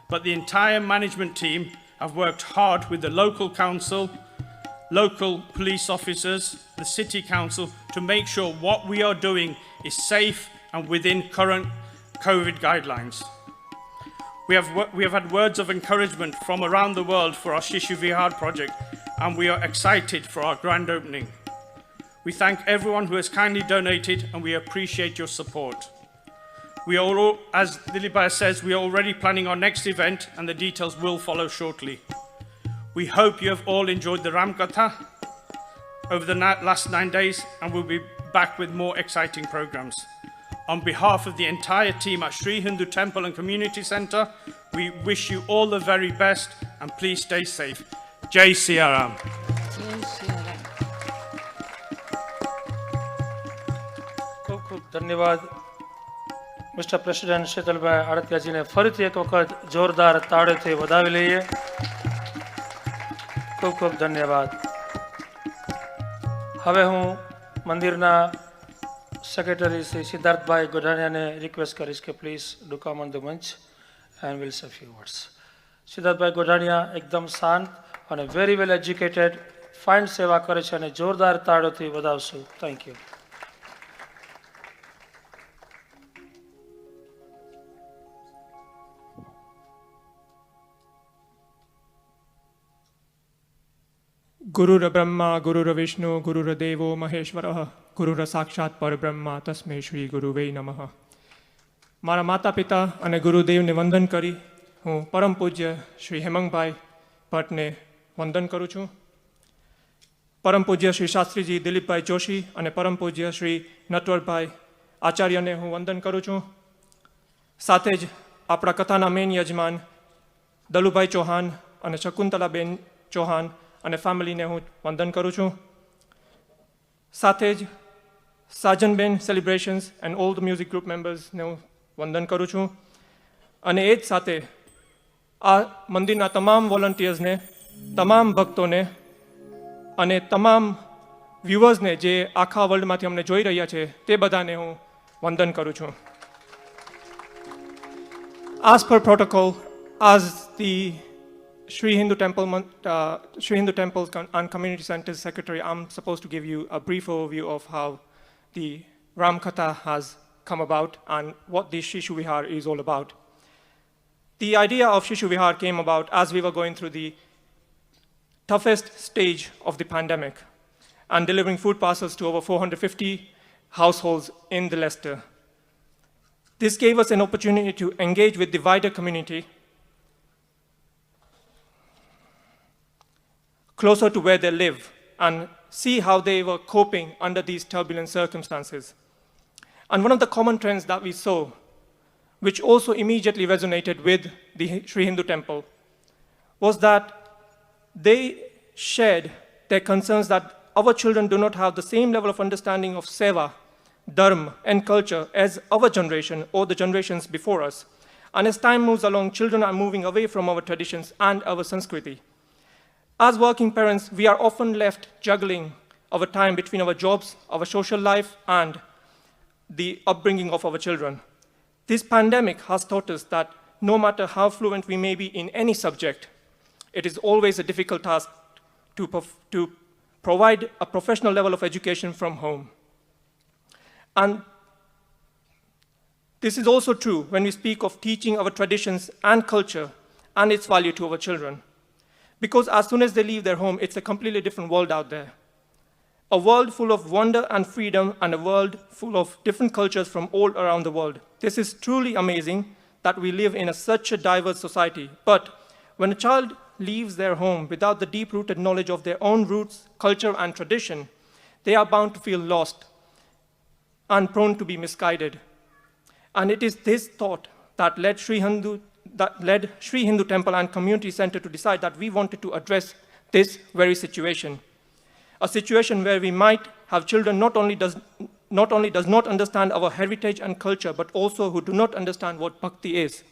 But the entire management team have worked hard with the local council, local police officers, the city council, to make sure what we are doing is safe and within current COVID guidelines. We have had words of encouragement from around the world for our Shishu Vihar project, and we are excited for our grand opening. We thank everyone who has kindly donated, and we appreciate your support. We are all, as Dilip Bhai says, we are already planning our next event, and the details will follow shortly. We hope you have all enjoyed the Ramkatha over the last 9 days, and we'll be back with more exciting programs. On behalf of the entire team at Sri Hindu Temple and Community Centre, we wish you all the very best, and please stay safe. Jai Siya Ram. જય સિયારામ. ખૂબ ખૂબ ધન્યવાદ mister president Shitalbhai આડતિયાજીને ફરીથી એક વખત જોરદાર તાળીઓથી વધાવી લઈએ. ખૂબ ખૂબ ધન્યવાદ. હવે હું મંદિરના સેક્રેટરી શ્રી સિદ્ધાર્થભાઈ ગોઢાણીયાને રિક્વેસ્ટ કરીશ કે please do come on the મંચ and will say few words. Siddharthbhai Godhaniya એકદમ શાંત અને વેરી વેલ એજ્યુકેટેડ ફાઇન સેવા કરે છે, અને જોરદાર તાળીઓથી વધાવશું. Thank you. गुरुर्ब्रह्मा गुरुर्विष्णु गुरुर्देवो महेश्वरः गुरुर साक्षात परब्रह्मा तस्मै श्री गुरुवे नमः. મારા માતા પિતા અને ગુરુદેવને વંદન કરી હું પરમ પૂજ્ય શ્રી હેમંગભાઈ ભટ્ટને વંદન કરું છું. પરમ પૂજ્ય શ્રી શાસ્ત્રીજી દિલીપભાઈ જોશી અને પરમ પૂજ્ય શ્રી નટવરભાઈ આચાર્યને હું વંદન કરું છું. સાથે જ આપણા કથાના મેન યજમાન દલુભાઈ ચૌહાણ અને શકુંતલાબેન ચૌહાણ અને ફેમિલીને હું વંદન કરું છું. સાથે જ Sajanben celebrations and all the music group મેમ્બર્સને હું વંદન કરું છું. અને એ જ સાથે આ મંદિરના તમામ વોલન્ટિયર્સને, તમામ ભક્તોને અને તમામ વ્યુઅર્સને જે આખા વર્લ્ડમાંથી અમને જોઈ રહ્યા છે તે બધાને હું વંદન કરું છું. As per protocol, as the Sri Hindu Temples and Community Centers Secretary, I'm supposed to give you a brief overview of how the Ramkatha has come about and what the Shishu Vihar is all about. The idea of Shishu Vihar came about as we were going through the toughest stage of the pandemic and delivering food parcels to over 450 households in the Leicester. This gave us an opportunity to engage with the wider community closer to where they live and see how they were coping under these turbulent circumstances. And one of the common trends that we saw, which also immediately resonated with the Sri Hindu temple, was that they shared their concerns that our children do not have the same level of understanding of seva, dharma, and culture as our generation or the generations before us. And as time moves along, children are moving away from our traditions and our Sanskriti. As working parents, we are often left juggling our time between our jobs, our social life, and the upbringing of our children. This pandemic has taught us that no matter how fluent we may be in any subject, it is always a difficult task to provide a professional level of education from home. And this is also true when we speak of teaching our traditions and culture and its value to our children. Because as soon as they leave their home, it's a completely different world out there. A world full of wonder and freedom, and a world full of different cultures from all around the world. This is truly amazing that we live in such a diverse society. But when a child leaves their home without the deep-rooted knowledge of their own roots, culture, and tradition, they are bound to feel lost and prone to be misguided. And it is this thought that led Sri Hindu Temple and Community Center to decide that we wanted to address this very situation. A situation where we might have children not only does not understand our heritage and culture, but also who do not understand what bhakti is.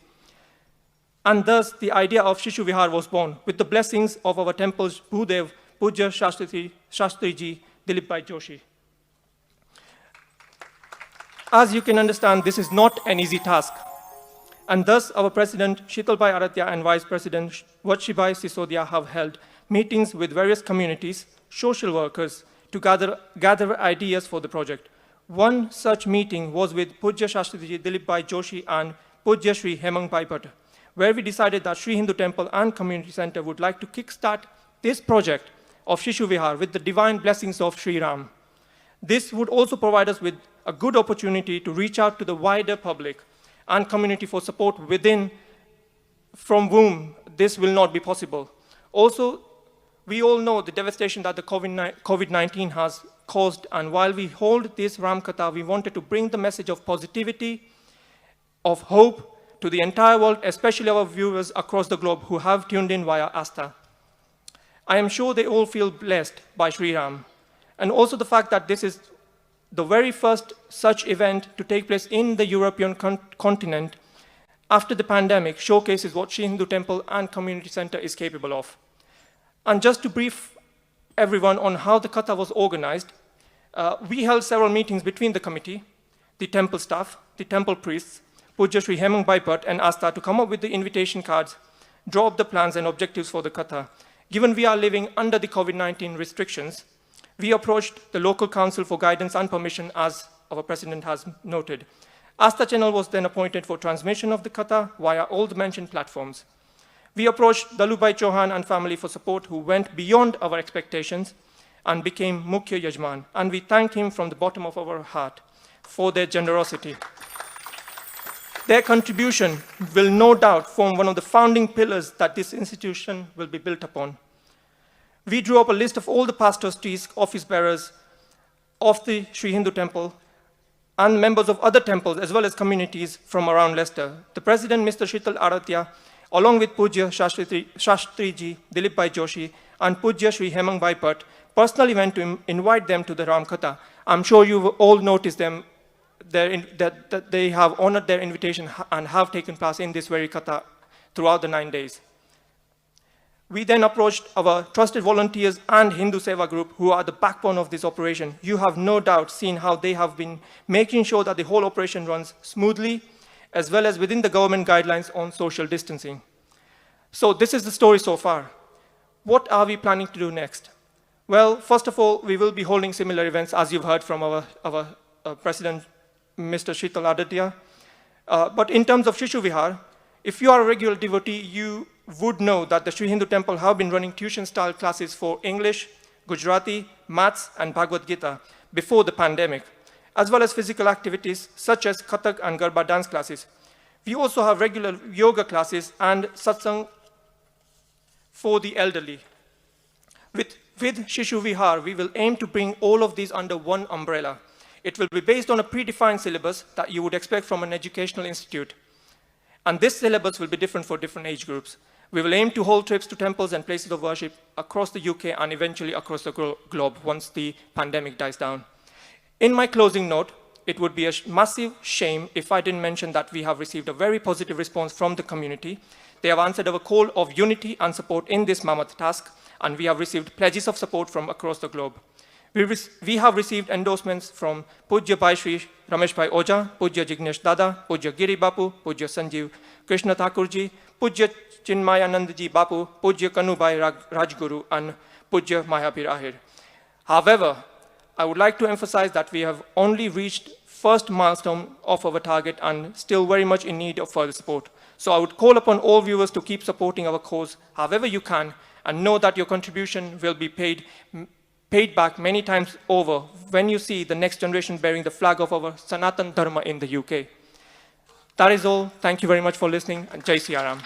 And thus, the idea of Shishu Vihar was born, with the blessings of our temple's Bhudev, Pujya Shastriji, Dilip Bhai Joshi. As you can understand, this is not an easy task. And thus, our President, Sheetalbhai Aradhya, and Vice President, Vatshibai Sisodia, have held meetings with various communities, social workers, to gather ideas for the project. One such meeting was with Pujya Shastriji Dilip Bhai Joshi and Pujya Sri Hemang Bhai Bhatt, where we decided that Sri Hindu Temple and Community Center would like to kickstart this project of Shishu Vihar with the divine blessings of Sri Ram. This would also provide us with a good opportunity to reach out to the wider public and community for support within, from whom this will not be possible. Also, we all know the devastation that the COVID-19 has caused, and while we hold this Ram Katha, we wanted to bring the message of positivity, of hope to the entire world, especially our viewers across the globe who have tuned in via Asta. I am sure they all feel blessed by Sri Ram, and also the fact that this is the very first such event to take place in the European continent after the pandemic showcases what Sri Hindu Temple and Community Center is capable of. And just to brief everyone on how the Katha was organized, we held several meetings between the committee, the temple staff, the temple priests, Pujya Sri Hemang Bhai Bhatt and Asta to come up with the invitation cards, draw up the plans and objectives for the Katha. Given we are living under the COVID-19 restrictions, we approached the local council for guidance and permission, as our president has noted. Asta channel was then appointed for transmission of the Katha via all the mentioned platforms. We approached Dalubhai Chauhan and family for support, who went beyond our expectations and became Mukhya Yajman, and we thank him from the bottom of our heart for their generosity. Their contribution will no doubt form one of the founding pillars that this institution will be built upon. We drew up a list of all the pastors, priests, office bearers of the Sri Hindu Temple and members of other temples as well as communities from around Leicester. The president, Mr. Sheetal Aradhya, along with Pujya Shastriji, Dilip Bhai Joshi, and Pujya Sri Hemang Bhai Bhatt, personally went to invite them to the Ram Katha. I'm sure you've all noticed them, that they have honored their invitation and have taken part in this very Katha throughout the 9 days. We then approached our trusted volunteers and Hindu Seva group, who are the backbone of this operation. You have no doubt seen how they have been making sure that the whole operation runs smoothly, as well as within the government guidelines on social distancing. So this is the story so far. What are we planning to do next? Well, first of all, we will be holding similar events, as you've heard from our president, Mr. Sheetal Aradhya. But in terms of Shishu Vihar, if you are a regular devotee, you would know that the Sri Hindu Temple have been running tuition-style classes for English, Gujarati, Maths, and Bhagavad Gita before the pandemic, as well as physical activities such as Kathak and Garba dance classes. We also have regular yoga classes and satsang for the elderly. With Shishu Vihar, we will aim to bring all of these under one umbrella. It will be based on a predefined syllabus that you would expect from an educational institute. And this syllabus will be different for different age groups. We will aim to hold trips to temples and places of worship across the UK and eventually across the globe once the pandemic dies down. In my closing note, it would be a massive shame if I didn't mention that we have received a very positive response from the community. They have answered our call of unity and support in this mammoth task, and we have received pledges of support from across the globe. We have received endorsements from Pujya Bhai Shri Ramesh Bhai Oja, Pujya Jignesh Dada, Pujya Giri Bapu, Pujya Sanjeev Krishna Thakurji, Pujya Chinmayanandji Bapu, Pujya Kanu Bhai Rajguru, and Pujya Mahabir Ahir. However, I would like to emphasize that we have only reached first milestone of our target and still very much in need of further support. So I would call upon all viewers to keep supporting our cause however you can, and know that your contribution will be paid back many times over when you see the next generation bearing the flag of our Sanatan Dharma in the UK. That is all. Thank you very much for listening, and Jai Siya Ram.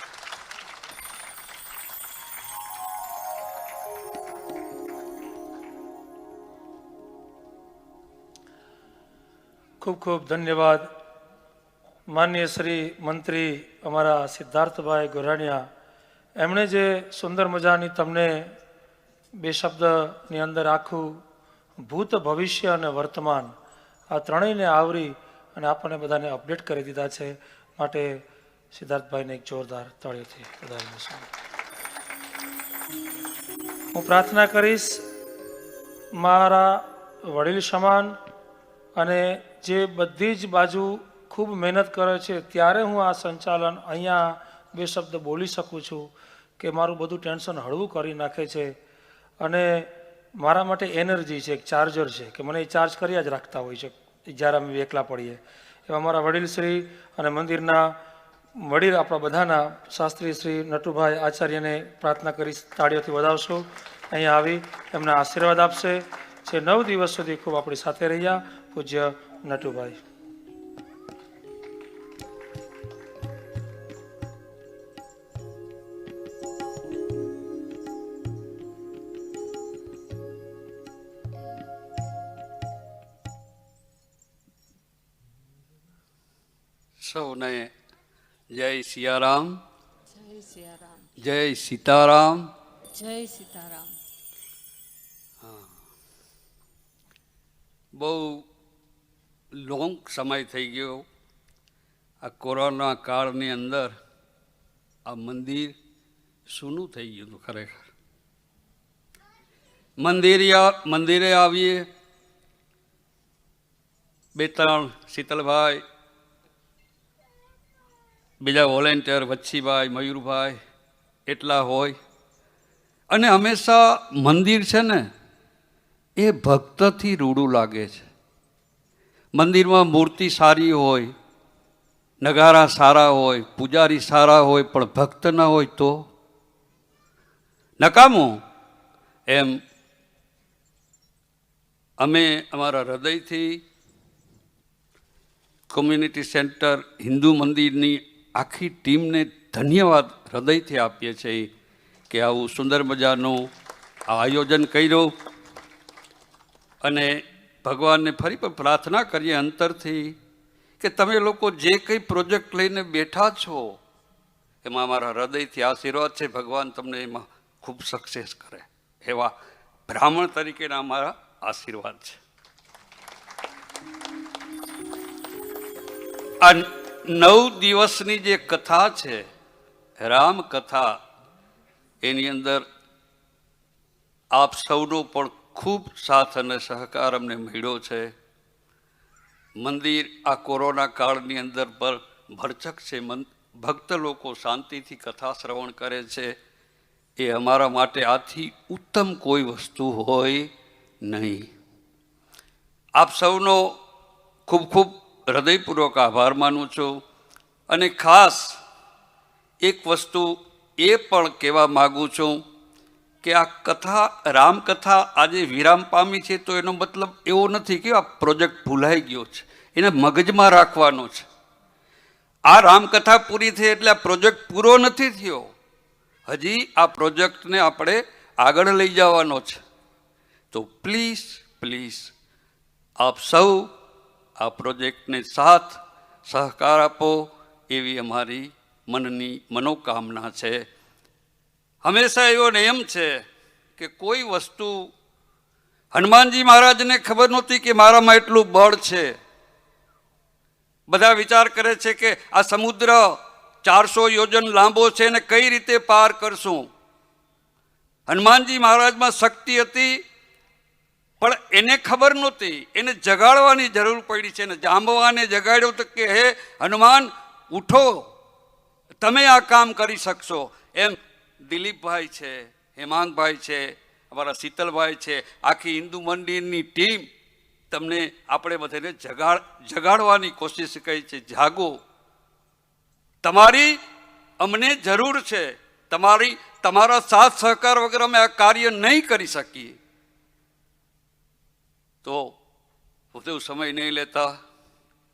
ખૂબ ખૂબ ધન્યવાદ માનનીય શ્રી મંત્રી અમારા સિદ્ધાર્થભાઈ ગોરાણીયા, એમણે જે સુંદર મજાની તમને બે શબ્દની અંદર આખું ભૂત ભવિષ્ય અને વર્તમાન આ ત્રણેયને આવરી અને આપણને બધાને અપડેટ કરી દીધા છે, માટે સિદ્ધાર્થભાઈને એક જોરદાર તાળીઓથી વધાવીશું. હું પ્રાર્થના કરીશ મારા વડીલ સમાન અને જે બધી જ બાજુ ખૂબ મહેનત કરે છે, ત્યારે હું આ સંચાલન અહીંયા બે શબ્દ બોલી શકું છું કે મારું બધું ટેન્શન હળવું કરી નાખે છે અને મારા માટે એનર્જી છે, એક ચાર્જર છે કે મને એ ચાર્જ કર્યા જ રાખતા હોય છે જ્યારે અમે એકલા પડીએ. એવા મારા વડીલ શ્રી અને મંદિરના વડીલ આપણા બધાના શાસ્ત્રી શ્રી નટુભાઈ આચાર્યને પ્રાર્થના કરી તાળીઓથી વધાવશો. અહીંયા આવી એમના આશીર્વાદ આપશે. જે 9 દિવસ સુધી ખૂબ આપણી સાથે રહ્યા પૂજ્ય નટુભાઈ. સૌને જય સિયારામ, જય સિયારામ, જય સીતારામ. જય સીતારામ. બહુ લોંગ સમય થઈ ગયો. આ કોરોના કાળની અંદર આ મંદિર સૂનું થઈ ગયું હતું ખરેખર. મંદિરે આવીએ, 2-3 શીતલભાઈ, બીજા વોલેન્ટિયર વચ્છીભાઈ, મયુરભાઈ એટલા હોય, અને હંમેશા મંદિર છે ને એ ભક્તથી રૂડું લાગે છે. મંદિરમાં મૂર્તિ સારી હોય, નગારા સારા હોય, પૂજારી સારા હોય, પણ ભક્ત ના હોય તો નકામું. એમ અમે અમારા હૃદયથી કોમ્યુનિટી સેન્ટર હિન્દુ મંદિરની આખી ટીમને ધન્યવાદ હૃદયથી આપીએ છીએ કે આવું સુંદર મજાનું આયોજન કર્યું. અને ભગવાનને ફરી પણ પ્રાર્થના કરીએ અંતરથી કે તમે લોકો જે કંઈ પ્રોજેક્ટ લઈને બેઠા છો એમાં અમારા હૃદયથી આશીર્વાદ છે. ભગવાન તમને એમાં ખૂબ સક્સેસ કરે એવા બ્રાહ્મણ તરીકેના અમારા આશીર્વાદ છે. આ 9 દિવસની જે કથા છે, રામકથા, એની અંદર આપ સૌનો પણ ખૂબ સાથ અને સહકાર અમને મળ્યો છે. મંદિર આ કોરોના કાળની અંદર પર ભરચક છે. ભક્ત લોકો શાંતિથી કથા શ્રવણ કરે છે. એ અમારા માટે આથી ઉત્તમ કોઈ વસ્તુ હોય નહીં. આપ સૌનો ખૂબ ખૂબ હૃદયપૂર્વક આભાર માનું છું. અને ખાસ એક વસ્તુ એ પણ કહેવા માગું છું કે આ કથા, રામકથા આજે વિરામ પામી છે તો એનો મતલબ એવો નથી કે આ પ્રોજેક્ટ ભૂલાઈ ગયો છે. એને મગજમાં રાખવાનો છે. આ રામકથા પૂરી થઈ એટલે આ પ્રોજેક્ટ પૂરો નથી થયો. હજી આ પ્રોજેક્ટને આપણે આગળ લઈ જવાનો છે. તો પ્લીઝ પ્લીઝ આપ સૌ આ પ્રોજેક્ટને સાથ સહકાર આપો એવી અમારી મનની મનોકામના છે. હંમેશા એવો નિયમ છે કે કોઈ વસ્તુ હનુમાનજી મહારાજને ખબર નહોતી કે મારામાં એટલું બળ છે. બધા વિચાર કરે છે કે આ સમુદ્ર 400 યોજન લાંબો છે ને કઈ રીતે પાર કરશું. હનુમાનજી મહારાજમાં શક્તિ હતી પણ એને ખબર નહોતી, એને જગાડવાની જરૂર પડી છે. ને જાંબવાને જગાડ્યો તો કે હે હનુમાન ઉઠો, તમે આ કામ કરી શકશો. એમ દિલીપભાઈ છે, હેમાંગભાઈ છે, અમારા શીતલભાઈ છે, આખી હિન્દુ મંદિરની ટીમ તમને આપણે બધાને જગાડવાની કોશિશ કરી છે. જાગો, તમારી અમને જરૂર છે. તમારા સાથ સહકાર વગર અમે આ કાર્ય નહીં કરી શકીએ. તો વધુ સમય નહીં લેતા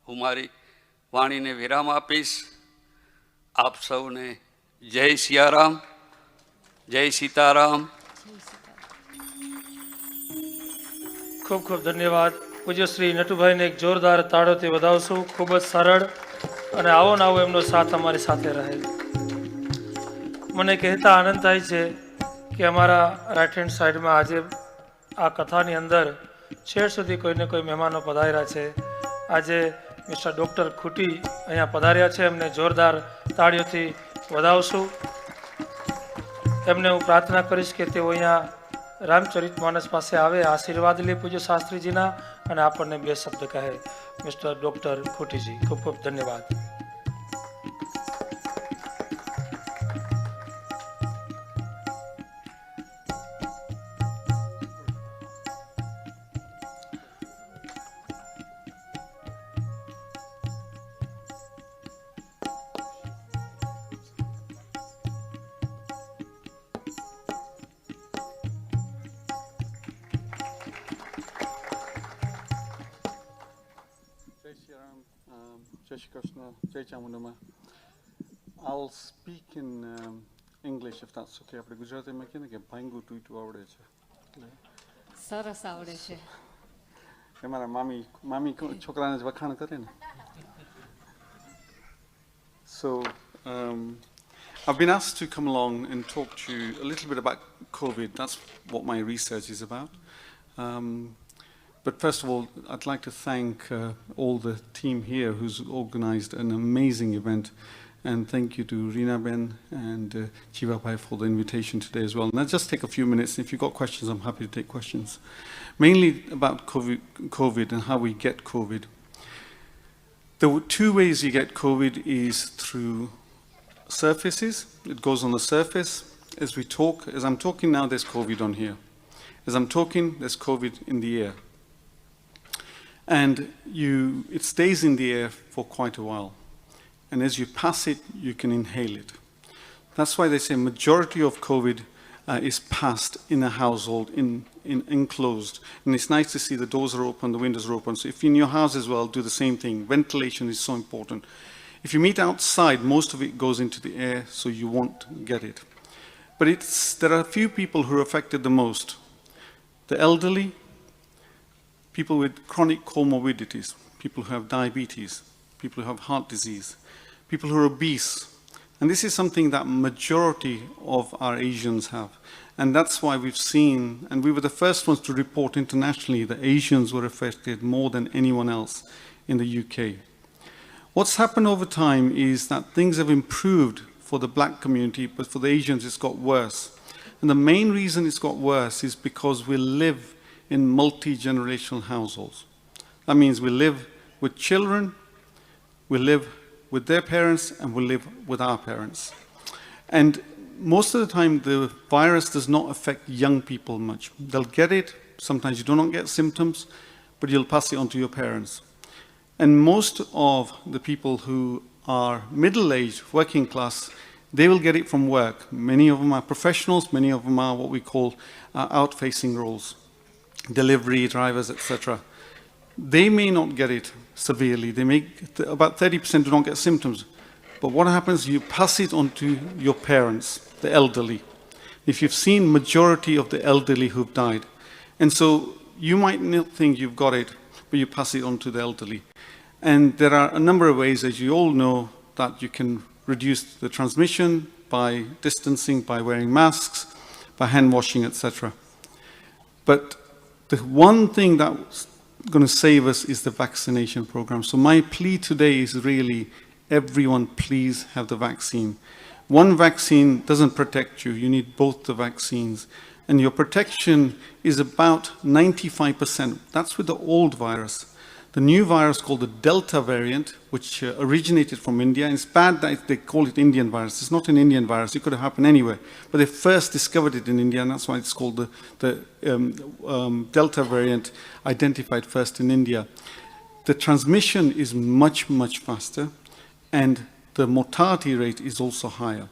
હું મારી વાણીને વિરામ આપીશ. આપ સૌને જય સિયારામ, જય સીતારામ. ખૂબ ખૂબ ધન્યવાદ. પૂજ્ય શ્રી નટુભાઈને એક જોરદાર તાળોથી વધાવશું. ખૂબ જ સરળ અને આવો ને આવો એમનો સાથ અમારી સાથે રહે. મને કહેતા આનંદ થાય છે કે અમારા રાઇટ હેન્ડ સાઈડમાં આજે આ કથાની અંદર છેડ સુધી કોઈને કોઈ મહેમાનો પધાર્યા છે. આજે મિસ્ટર ડૉક્ટર ખૂટી અહીંયા પધાર્યા છે. એમને જોરદાર તાળીઓથી વધાવશું. એમને હું પ્રાર્થના કરીશ કે તેઓ અહીંયા રામચરિત માનસ પાસે આવે, આશીર્વાદ લે પૂજ્ય શાસ્ત્રીજીના અને આપણને બે શબ્દ કહે. મિસ્ટર ડૉક્ટર ખૂટીજી, ખૂબ ખૂબ ધન્યવાદ. Jai Shri Krishna, Jai Chamundama. I'll speak in English if that's okay. આપણે ગુજરાતીમાં કહે ને કે ભાંગું તૂટું આવડે છે. સરસ આવડે છે. એ મારા મામી છોકરાને જ વખાણ કરે ને. So I've been asked to come along and talk to you a little bit about COVID. That's what my research is about. But first of all, I'd like to thank all the team here who's organized an amazing event. And thank you to Rina Ben and Chiva Pai for the invitation today as well. And I'll just take a few minutes. If you've got questions, I'm happy to take questions. Mainly about COVID and how we get COVID. The two ways you get COVID is through surfaces. It goes on the surface. As we talk, as I'm talking now, there's COVID on here. As I'm talking, there's COVID in the air. And it stays in the air for quite a while. And as you pass it, you can inhale it. That's why they say majority of COVID is passed in a household, enclosed. And it's nice to see the doors are open, the windows are open. So if in your house as well, do the same thing. Ventilation is so important. If you meet outside, most of it goes into the air, so you won't get it. But there are a few people who are affected the most. The elderly, people with chronic comorbidities, people who have diabetes, people who have heart disease, people who are obese. And this is something that majority of our Asians have. And that's why we've seen, and we were the first ones to report internationally that Asians were affected more than anyone else in the UK. What's happened over time is that things have improved for the black community, but for the Asians it's got worse. And the main reason it's got worse is because we live in multi-generational households. That means we live with children, we live with their parents, and we live with our parents. And most of the time, the virus does not affect young people much. They'll get it, sometimes you do not get symptoms, but you'll pass it on to your parents. And most of the people who are middle-aged, working class, they will get it from work. Many of them are professionals, many of them are what we call out-facing roles. Delivery drivers, etc. They may not get it severely. About 30% do not get symptoms. But what happens, you pass it on to your parents, the elderly. If you've seen majority of the elderly who've died. And so you might not think you've got it, but you pass it on to the elderly. And there are a number of ways, as you all know, that you can reduce the transmission by distancing, by wearing masks, by hand washing, etc. But the one thing that's going to save us is the vaccination program. So my plea today is really, everyone please have the vaccine. One vaccine doesn't protect you. You need both the vaccines. And your protection is about 95%. That's with the old virus. The new virus called the Delta variant, which originated from India, and it's bad that they call it Indian virus. It's not an Indian virus. It could have happened anywhere. But they first discovered it in India, and that's why it's called the Delta variant, identified first in India. The transmission is much, much faster, and the mortality rate is also higher.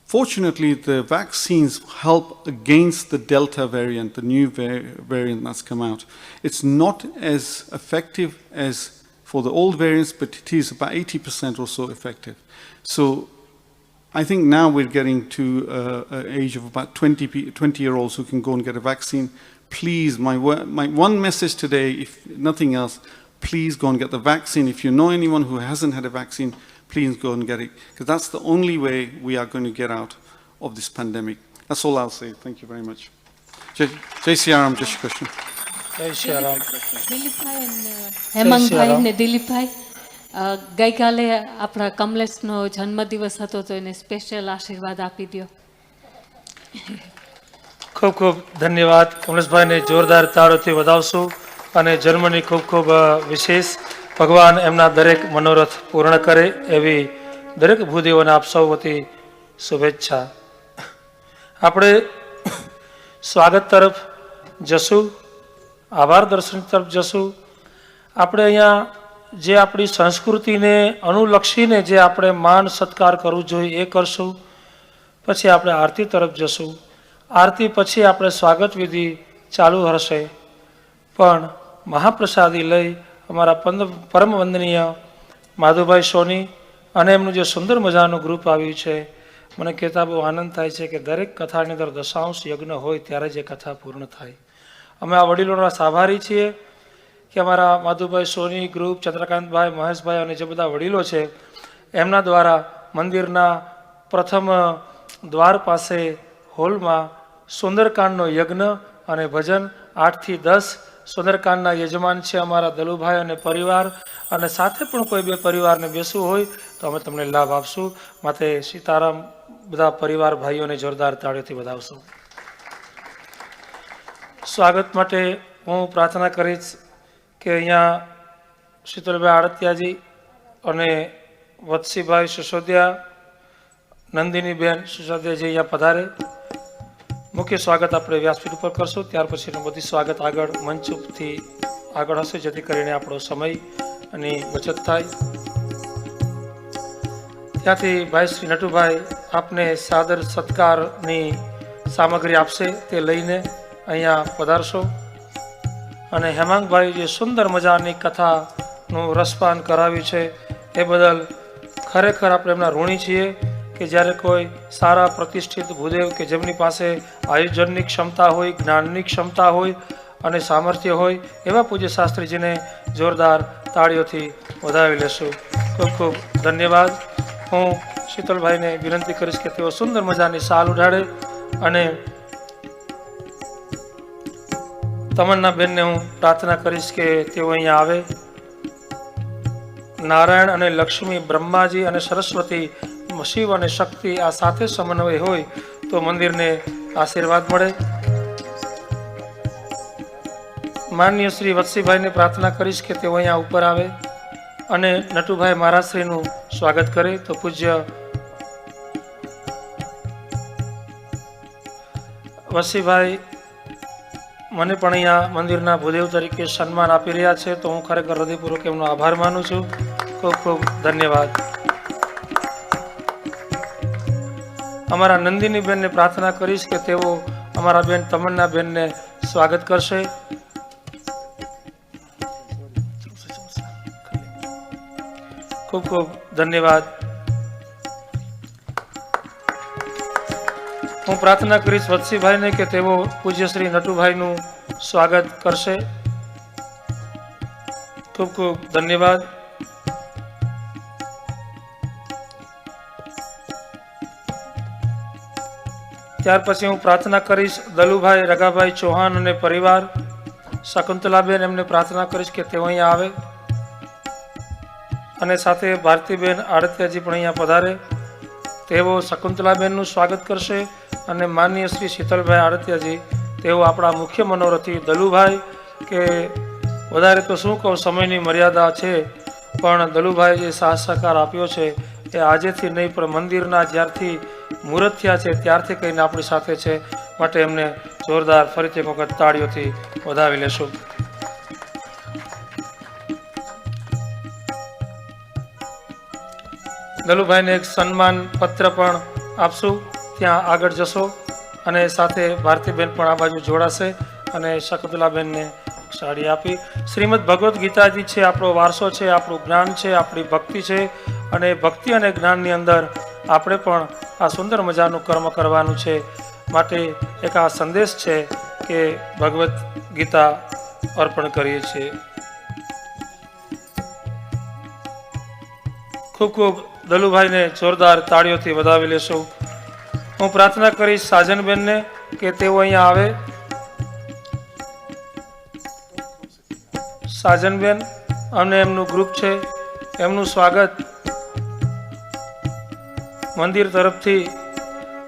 Fortunately, the vaccines help against the Delta variant, the new variant that's come out. It's not as effective as for the old variants, but it is about 80% or so effective. So I think now we're getting to an age of about 20-year-olds who can go and get a vaccine. Please, my one message today, if nothing else, please go and get the vaccine. If you know anyone who hasn't had a vaccine, please go and get it, because that's the only way we are going to get out of this pandemic. That's all I'll say. Thank you very much. Jai Shri Ram, Jai Shri Krishna. જય સિયારામ. દિલીપભાઈ અને હેમાંગભાઈ ને દિલીપભાઈ, ગઈકાલે આપણા કમલેશનો જન્મદિવસ હતો તો એને special આશીર્વાદ આપી દો. ખૂબ ખૂબ ધન્યવાદ. કમલેશભાઈને જોરદાર તાળીઓથી વધાવશું અને જન્મની ખૂબ ખૂબ વિશેષ ભગવાન એમના દરેક મનોરથ પૂર્ણ કરે એવી દરેક ભૂદેવોને આપ સૌ વતી શુભેચ્છા. આપણે સ્વાગત તરફ જશું, આભાર દર્શન તરફ જશું. આપણે અહીંયા જે આપણી સંસ્કૃતિને અનુલક્ષીને જે આપણે માન સત્કાર કરવું જોઈએ એ કરશું. પછી આપણે આરતી તરફ જશું. આરતી પછી આપણે સ્વાગત વિધિ ચાલુ હશે. પણ મહાપ્રસાદી લઈ અમારા પરમ વંદનીય માધુભાઈ સોની અને એમનું જે સુંદર મજાનું ગ્રુપ આવ્યું છે, મને કહેતા બહુ આનંદ થાય છે કે દરેક કથાની અંદર દશાંશ યજ્ઞ હોય ત્યારે જ એ કથા પૂર્ણ થાય. અમે આ વડીલોના આભારી છીએ કે અમારા માધુભાઈ સોની ગ્રુપ, ચંદ્રકાંતભાઈ, મહેશભાઈ અને જે બધા વડીલો છે એમના દ્વારા મંદિરના પ્રથમ દ્વાર પાસે હોલમાં સુંદરકાંડનો યજ્ઞ અને ભજન 8 થી 10 સુંદરકાંડના યજમાન છે અમારા દલુભાઈ અને પરિવાર, અને સાથે પણ કોઈ બે પરિવારને બેસવું હોય તો અમે તમને લાભ આપશું. માટે સીતારામ બધા પરિવાર ભાઈઓને જોરદાર તાળીઓથી વધાવશું. સ્વાગત માટે હું પ્રાર્થના કરીશ કે અહીંયા શીતલભાઈ આડતિયાજી અને વત્સીભાઈ સિસોદિયા, નંદિનીબેન સિસોદિયાજી અહીંયા પધારે. મુખ્ય સ્વાગત આપણે વ્યાસપીઠ ઉપર કરશું, ત્યાર પછીનું બધી સ્વાગત આગળ મંચથી આગળ હશે, જેથી કરીને આપણો સમયની બચત થાય. ત્યાંથી ભાઈ શ્રી નટુભાઈ આપને સાદર સત્કારની સામગ્રી આપશે, તે લઈને અહીંયા પધારશો. અને હેમાંગભાઈ જે સુંદર મજાની કથાનું રસપાન કરાવ્યું છે એ બદલ ખરેખર આપણે એમના ઋણી છીએ કે જ્યારે કોઈ સારા પ્રતિષ્ઠિત ભૂદેવ કે જેમની પાસે આયોજનની ક્ષમતા હોય, જ્ઞાનની ક્ષમતા હોય અને સામર્થ્ય હોય એવા પૂજ્ય શાસ્ત્રીજીને જોરદાર તાળીઓથી વધાવી લેશું. ખૂબ ખૂબ ધન્યવાદ. હું શીતલભાઈને વિનંતી કરીશ કે તેઓ સુંદર મજાની શાલ ઉડાડે અને તમન્ના બેનને હું પ્રાર્થના કરીશ કે તેઓ અહીંયા આવે. નારાયણ અને લક્ષ્મી, બ્રહ્માજી અને સરસ્વતી, શિવ અને શક્તિ આ સાથે સમન્વય હોય તો મંદિરને આશીર્વાદ મળે. માનનીય શ્રી વત્સીભાઈને પ્રાર્થના કરીશ કે તેઓ અહીંયા ઉપર આવે અને નટુભાઈ મહારાજશ્રીનું સ્વાગત કરે. તો પૂજ્ય વત્સીભાઈ મને પણ અહીંયા મંદિરના ભૂદેવ તરીકે સન્માન આપી રહ્યા છે, તો હું ખરેખર હૃદયપૂર્વક એમનો આભાર માનું છું. ખૂબ ખૂબ ધન્યવાદ. અમારા નંદિની બેનને પ્રાર્થના કરીશ કે તેઓ અમારા બેન તમન્ના બેનને સ્વાગત કરશે. ખૂબ ખૂબ ધન્યવાદ. હું પ્રાર્થના કરીશ વત્સીભાઈને કે તેઓ પૂજ્ય શ્રી નટુભાઈનું સ્વાગત કરશે. ખૂબ ખૂબ ધન્યવાદ. ત્યાર પછી હું પ્રાર્થના કરીશ દલુભાઈ રગાભાઈ ચૌહાણ અને પરિવાર, શકુંતલાબેન, એમને પ્રાર્થના કરીશ કે તેઓ અહીંયા આવે અને સાથે ભારતીબેન આડતિયાજી પણ અહીંયા પધારે. તેઓ શકુંતલાબેનનું સ્વાગત કરશે અને માનનીય શ્રી શીતલભાઈ આડતિયાજી તેઓ આપણા મુખ્ય મનોરથી દલુભાઈ, કે વધારે તો શું કહું, સમયની મર્યાદા છે, પણ દલુભાઈ જે સાહસ સહકાર આપ્યો છે એ આજેથી નહીં પણ મંદિરના જ્યારથી મુહૂર્ત થયા છે ત્યારથી કહીને આપણી સાથે છે, માટે એમને જોરદાર ફરીથી એક વખત તાળીઓથી વધાવી લેશું. દલુભાઈને એક સન્માન પત્ર પણ આપશું, ત્યાં આગળ જશો અને સાથે ભારતીબેન પણ આ બાજુ જોડાશે અને શકુંતલાબેનને સાડી આપી. શ્રીમદ ભગવદ્ ગીતાજી છે, આપણો વારસો છે, આપણું જ્ઞાન છે, આપણી ભક્તિ છે અને ભક્તિ અને જ્ઞાનની અંદર આપણે પણ આ સુંદર મજાનું કર્મ કરવાનું છે. માટે એક આ સંદેશ છે કે ભગવદ્ ગીતા અર્પણ કરીએ છીએ. ખૂબ ખૂબ દલુભાઈને જોરદાર તાળીઓથી વધાવી લેશું. હું પ્રાર્થના કરીશ સાજનબેનને કે તેઓ અહીંયા આવે. સાજનબેન અને એમનું ગ્રુપ છે, એમનું સ્વાગત મંદિર તરફથી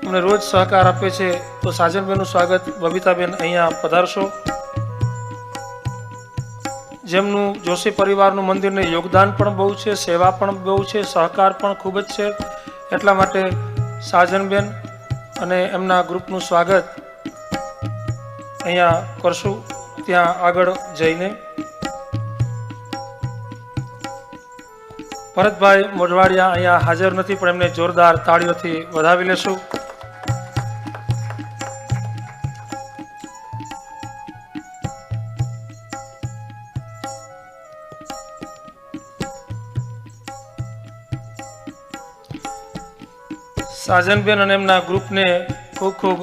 અમને રોજ સહકાર આપે છે, તો સાજનબેનનું સ્વાગત બબીતાબેન અહીંયા પધારશો. જેમનું જોશી પરિવારનું મંદિરને યોગદાન પણ બહુ છે, સેવા પણ બહુ છે, સહકાર પણ ખૂબ જ છે, એટલા માટે સાજનબેન અને એમના ગ્રુપનું સ્વાગત અહીંયા કરશું ત્યાં આગળ જઈને. ભરતભાઈ મોઢવાડિયા અહીંયા હાજર નથી, પણ એમને જોરદાર તાળીઓથી વધાવી લેશું. સાજનબેન અને એમના ગ્રુપને ખૂબ ખૂબ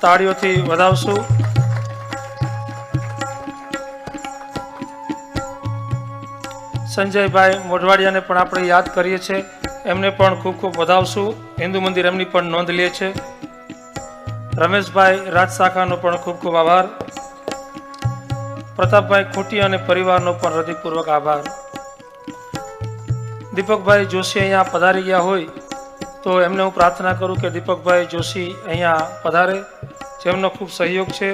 તાળીઓથી વધાવશું. સંજયભાઈ મોઢવાડિયાને પણ આપણે યાદ કરીએ છીએ, એમને પણ ખૂબ ખૂબ વધાવશું. હિન્દુ મંદિર એમની પણ નોંધ લે છે. રમેશભાઈ રાજશાખાનો પણ ખૂબ ખૂબ આભાર. પ્રતાપભાઈ ખૂટી અને પરિવારનો પણ હૃદયપૂર્વક આભાર. દીપકભાઈ જોશી અહીંયા પધારી ગયા હોય તો એમને હું પ્રાર્થના કરું કે દીપકભાઈ જોશી અહીંયા પધારે, જેમનો ખૂબ સહયોગ છે.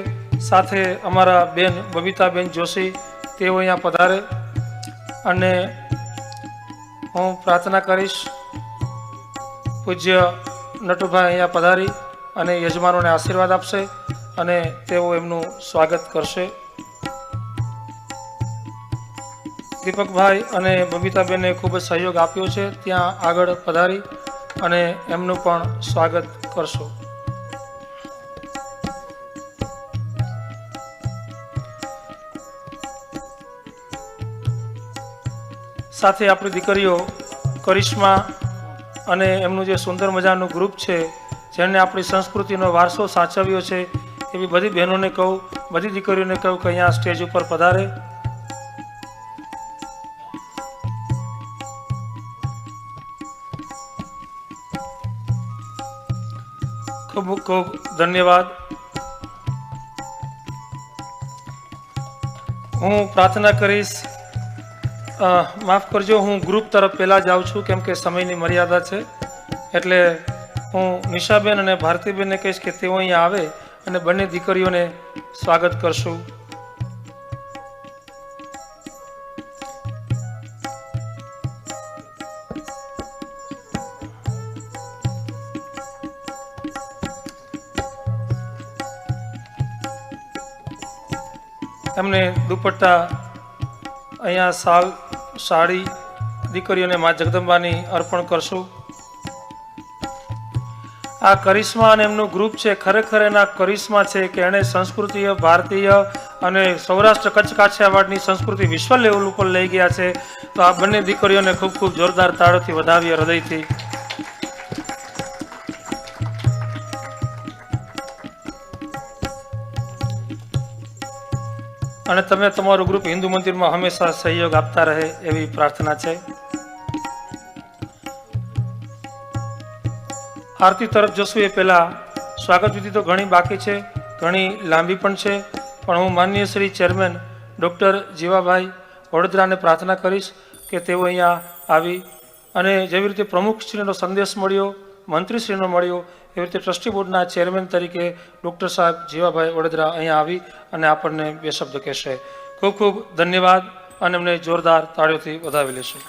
સાથે અમારા બેન બબીતાબેન જોશી તેઓ અહીંયા પધારે અને હું પ્રાર્થના કરીશ પૂજ્ય નટુભાઈ અહીંયા પધારી અને યજમાનોને આશીર્વાદ આપશે અને તેઓ એમનું સ્વાગત કરશે. દીપકભાઈ અને બબીતાબેને ખૂબ જ સહયોગ આપ્યો છે, ત્યાં આગળ પધારી અને એમનું પણ સ્વાગત કરશો. સાથે આપણી દીકરીઓ કરિશ્મા અને એમનું જે સુંદર મજાનું ગ્રુપ છે, જેણે આપણી સંસ્કૃતિનો વારસો સાચવ્યો છે, એવી બધી બહેનોને કહું, બધી દીકરીઓને કહું કે અહીંયા સ્ટેજ ઉપર પધારે. ખૂબ ખૂબ ધન્યવાદ. હું પ્રાર્થના કરીશ, માફ કરજો, હું ગ્રુપ તરફ પહેલાં જાઉં છું કેમ કે સમયની મર્યાદા છે, એટલે હું નિશાબેન અને ભારતીબેનને કહીશ કે તેઓ અહીંયા આવે અને બંને દીકરીઓને સ્વાગત કરશું. એમને દુપટ્ટા અહીંયા સાડી દીકરીઓને મા જગદંબાની અર્પણ કરશું. આ કરિશ્મા અને એમનું ગ્રુપ છે, ખરેખર એના કરિશ્મા છે કે એણે સંસ્કૃતિય ભારતીય અને સૌરાષ્ટ્ર કચ્છ કાઠિયાવાડની સંસ્કૃતિ વિશ્વ લેવલ ઉપર લઈ ગયા છે. તો આ બંને દીકરીઓને ખૂબ ખૂબ જોરદાર તાળીઓથી વધાવીએ હૃદયથી. અને તમે તમારું ગ્રુપ હિન્દુ મંદિરમાં હંમેશા સહયોગ આપતા રહે એવી પ્રાર્થના છે. આરતી તરફ જશું એ પહેલા સ્વાગત વિધિ તો ઘણી બાકી છે, ઘણી લાંબી પણ છે, પણ હું માનનીય શ્રી ચેરમેન ડૉક્ટર જીવાભાઈ વડોદરાને પ્રાર્થના કરીશ કે તેઓ અહીંયા આવી અને જેવી રીતે પ્રમુખશ્રીનો સંદેશ મળ્યો, મંત્રીશ્રીનો મળ્યો, એવી રીતે ટ્રસ્ટી બોર્ડના ચેરમેન તરીકે ડૉક્ટર સાહેબ જીવાભાઈ વડોદરા અહીંયા આવી અને આપણને બે શબ્દ કહેશે. ખૂબ ખૂબ ધન્યવાદ અને એમને જોરદાર તાળીઓથી વધાવી લેશું.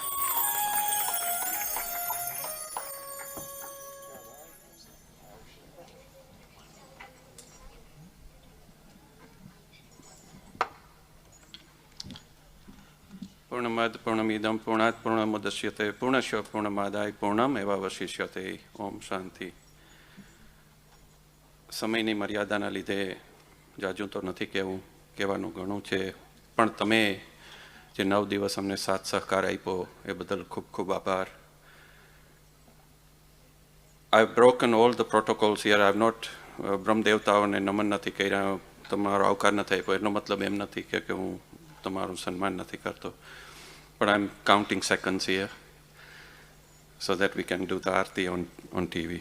પૂર્ણમદ પૂર્ણમિદમ પૂર્ણાત પૂર્ણમુદસ્યતે પૂર્ણસ્ય પૂર્ણમાદાય પૂર્ણમ એવાવશિષ્યતે. ઓમ શાંતિ. સમયની મર્યાદાના લીધે જાજુ તો નથી કહેવાનું ઘણું છે, પણ તમે જે 9 દિવસ અમને સાથ સહકાર આપ્યો એ બદલ ખૂબ ખૂબ આભાર. I have broken all the protocols here. I have not બ્રહ્મદેવતાઓને નમન નથી કર્યા, તમારો આવકાર નથી આપ્યો. એનો મતલબ એમ નથી કે હું તમારું સન્માન નથી કરતો, but I'm counting seconds here so that we can do the aarti on TV.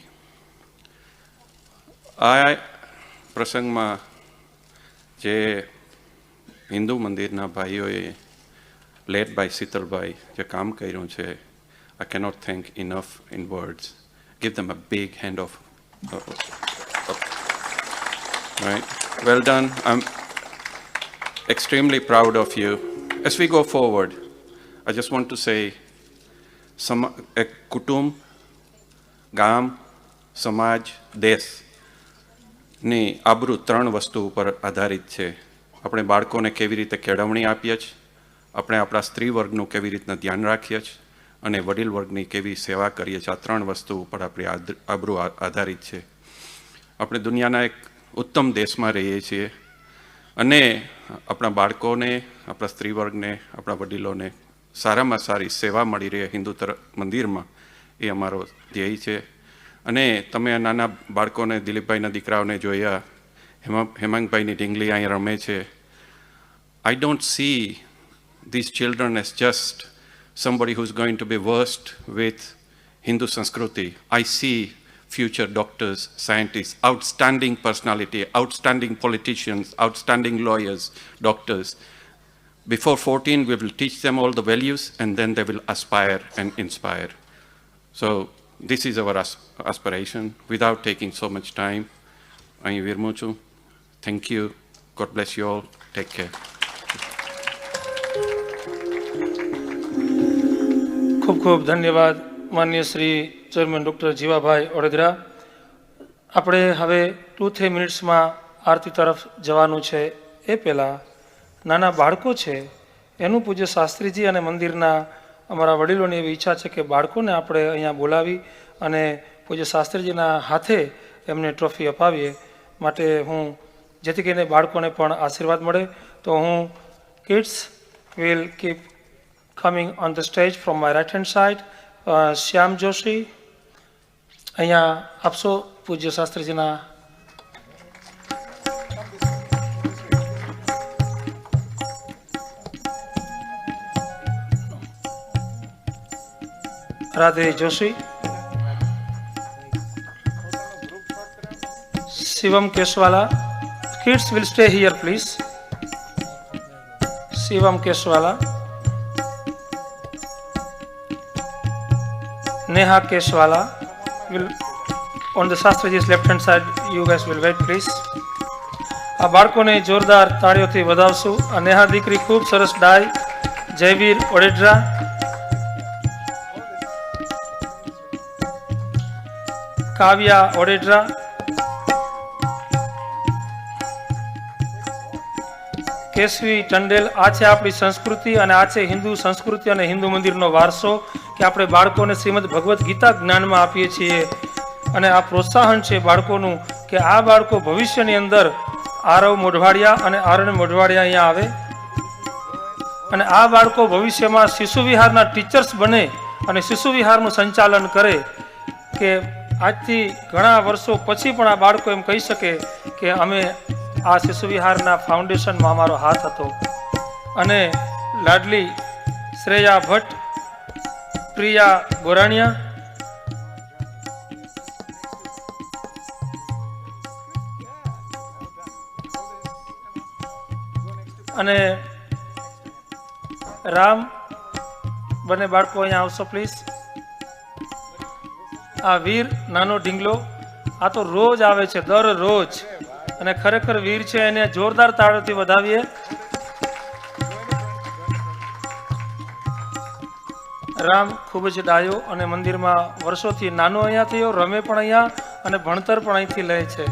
આ પ્રસંગમાં જે હિન્દુ મંદિરના ભાઈઓએ led by શીતલભાઈ જે કામ કર્યું છે, I cannot thank enough in words. Give them a big hand of right. Well done. I'm extremely proud of you. As we go forward, I just want to say, એક કુટુંબ, ગામ, સમાજ, દેશની આબરૂ 3 વસ્તુ ઉપર આધારિત છે. આપણે બાળકોને કેવી રીતે કેળવણી આપીએ છીએ, આપણે આપણા સ્ત્રી વર્ગનું કેવી રીતના ધ્યાન રાખીએ છીએ અને વડીલ વર્ગની કેવી સેવા કરીએ છીએ. આ 3 વસ્તુ ઉપર આપણી આબરૂ આધારિત છે. આપણે દુનિયાના એક ઉત્તમ દેશમાં રહીએ છીએ અને આપણા બાળકોને, આપણા સ્ત્રી વર્ગને, આપણા વડીલોને સારામાં સારી સેવા મળી રહે હિન્દુ મંદિરમાં, એ અમારો ધ્યેય છે. અને તમે આ નાના બાળકોને, દિલીપભાઈના દીકરાઓને જોયા, હેમાંગભાઈની ઢીંગલી અહીં રમે છે. I don't see these children as just somebody who's going to be versed with Hindu Sanskriti. I see future doctors, scientists, outstanding personality, outstanding politicians, outstanding lawyers, doctors. Before 14, we will teach them all the values and then they will aspire and inspire. So this is our aspiration. Without taking so much time, અહીં વિરમું છું. Thank you. God bless you all. Take care. ખૂબ ખૂબ ધન્યવાદ માનનીય Shri chairman doctor Jivabhai Vadodara. આપણે હવે 2-3 મિનિટ્સમાં આરતી તરફ જવાનું છે. એ પહેલાં નાના બાળકો છે એનું પૂજ્ય શાસ્ત્રીજી અને મંદિરના અમારા વડીલોની એવી ઈચ્છા છે કે બાળકોને આપણે અહીંયા બોલાવી અને પૂજ્ય શાસ્ત્રીજીના હાથે એમને ટ્રોફી અપાવીએ. માટે હું જેથી કરીને બાળકોને પણ આશીર્વાદ મળે, તો હું kids will keep coming on the stage from my right hand side. Shyam Joshi અહીંયા આપશો પૂજ્ય શાસ્ત્રીજીના. Radhe Joshi, Shivam Keshwala. Kids will stay here please. Shivam Keshwala, Neha Keshwala will on the Shastriji's left hand side. You guys will wait please. આ બાળકોને જોરદાર તાળીઓથી વધાવશું. આ નેહા દીકરી ખૂબ સરસ ડાય. જયવીર ઓડેડરા, કાવ્યા ઓડેડરા, કેશવી ટંડેલ. આ છે આપણી સંસ્કૃતિ અને આ છે હિન્દુ સંસ્કૃતિ અને હિન્દુ મંદિરનો વારસો કે આપણે બાળકોને શ્રીમદ ભગવદ્ ગીતા જ્ઞાનમાં આપીએ છીએ. અને આ પ્રોત્સાહન છે બાળકોનું કે આ બાળકો ભવિષ્યની અંદર આરવ મોઢવાડિયા અને આરણ મોઢવાડિયા અહીંયા આવે અને આ બાળકો ભવિષ્યમાં શિશુ વિહારના ટીચર્સ બને અને શિશુ વિહારનું સંચાલન કરે. કે આજથી ઘણા વર્ષો પછી પણ આ બાળકો એમ કહી શકે કે અમે આ શિશુ વિહારના ફાઉન્ડેશનમાં અમારો હાથ હતો. અને લાડલી શ્રેયા ભટ્ટ, પ્રિયા ગોરાણીયા, અને રામ, બંને બાળકો અહીંયા આવશો પ્લીઝ. આ વીર નાનો ઢીંગલો, આ તો રોજ આવે છે, દરરોજ, અને ખરેખર વીર છે, એને જોરદાર તાળીઓથી વધાવીએ. રામ ખૂબ જ ડાયો અને મંદિરમાં વર્ષોથી નાનો અહીંયા થયો, રમે પણ અહીંયા અને ભણતર પણ અહીંથી લે છે.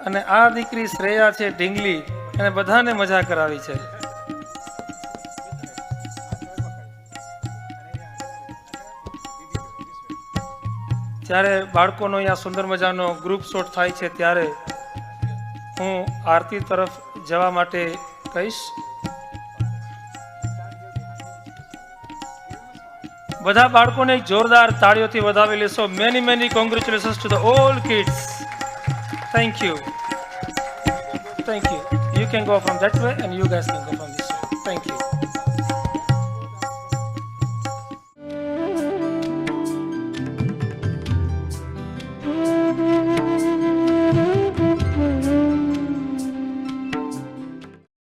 અને આ દીકરી શ્રેયા છે ઢીંગલી, એને બધાને મજા કરાવી છે. જ્યારે બાળકોનો અહીંયા સુંદર મજાનો ગ્રુપ શોટ થાય છે ત્યારે હું આરતી તરફ જવા માટે કહીશ. બધા બાળકોને એક જોરદાર તાળીઓથી વધાવી લેશો. Many many congratulations to the all kids. Thank you. Thank you. You can go from that way and you guys can go from this way. Thank you.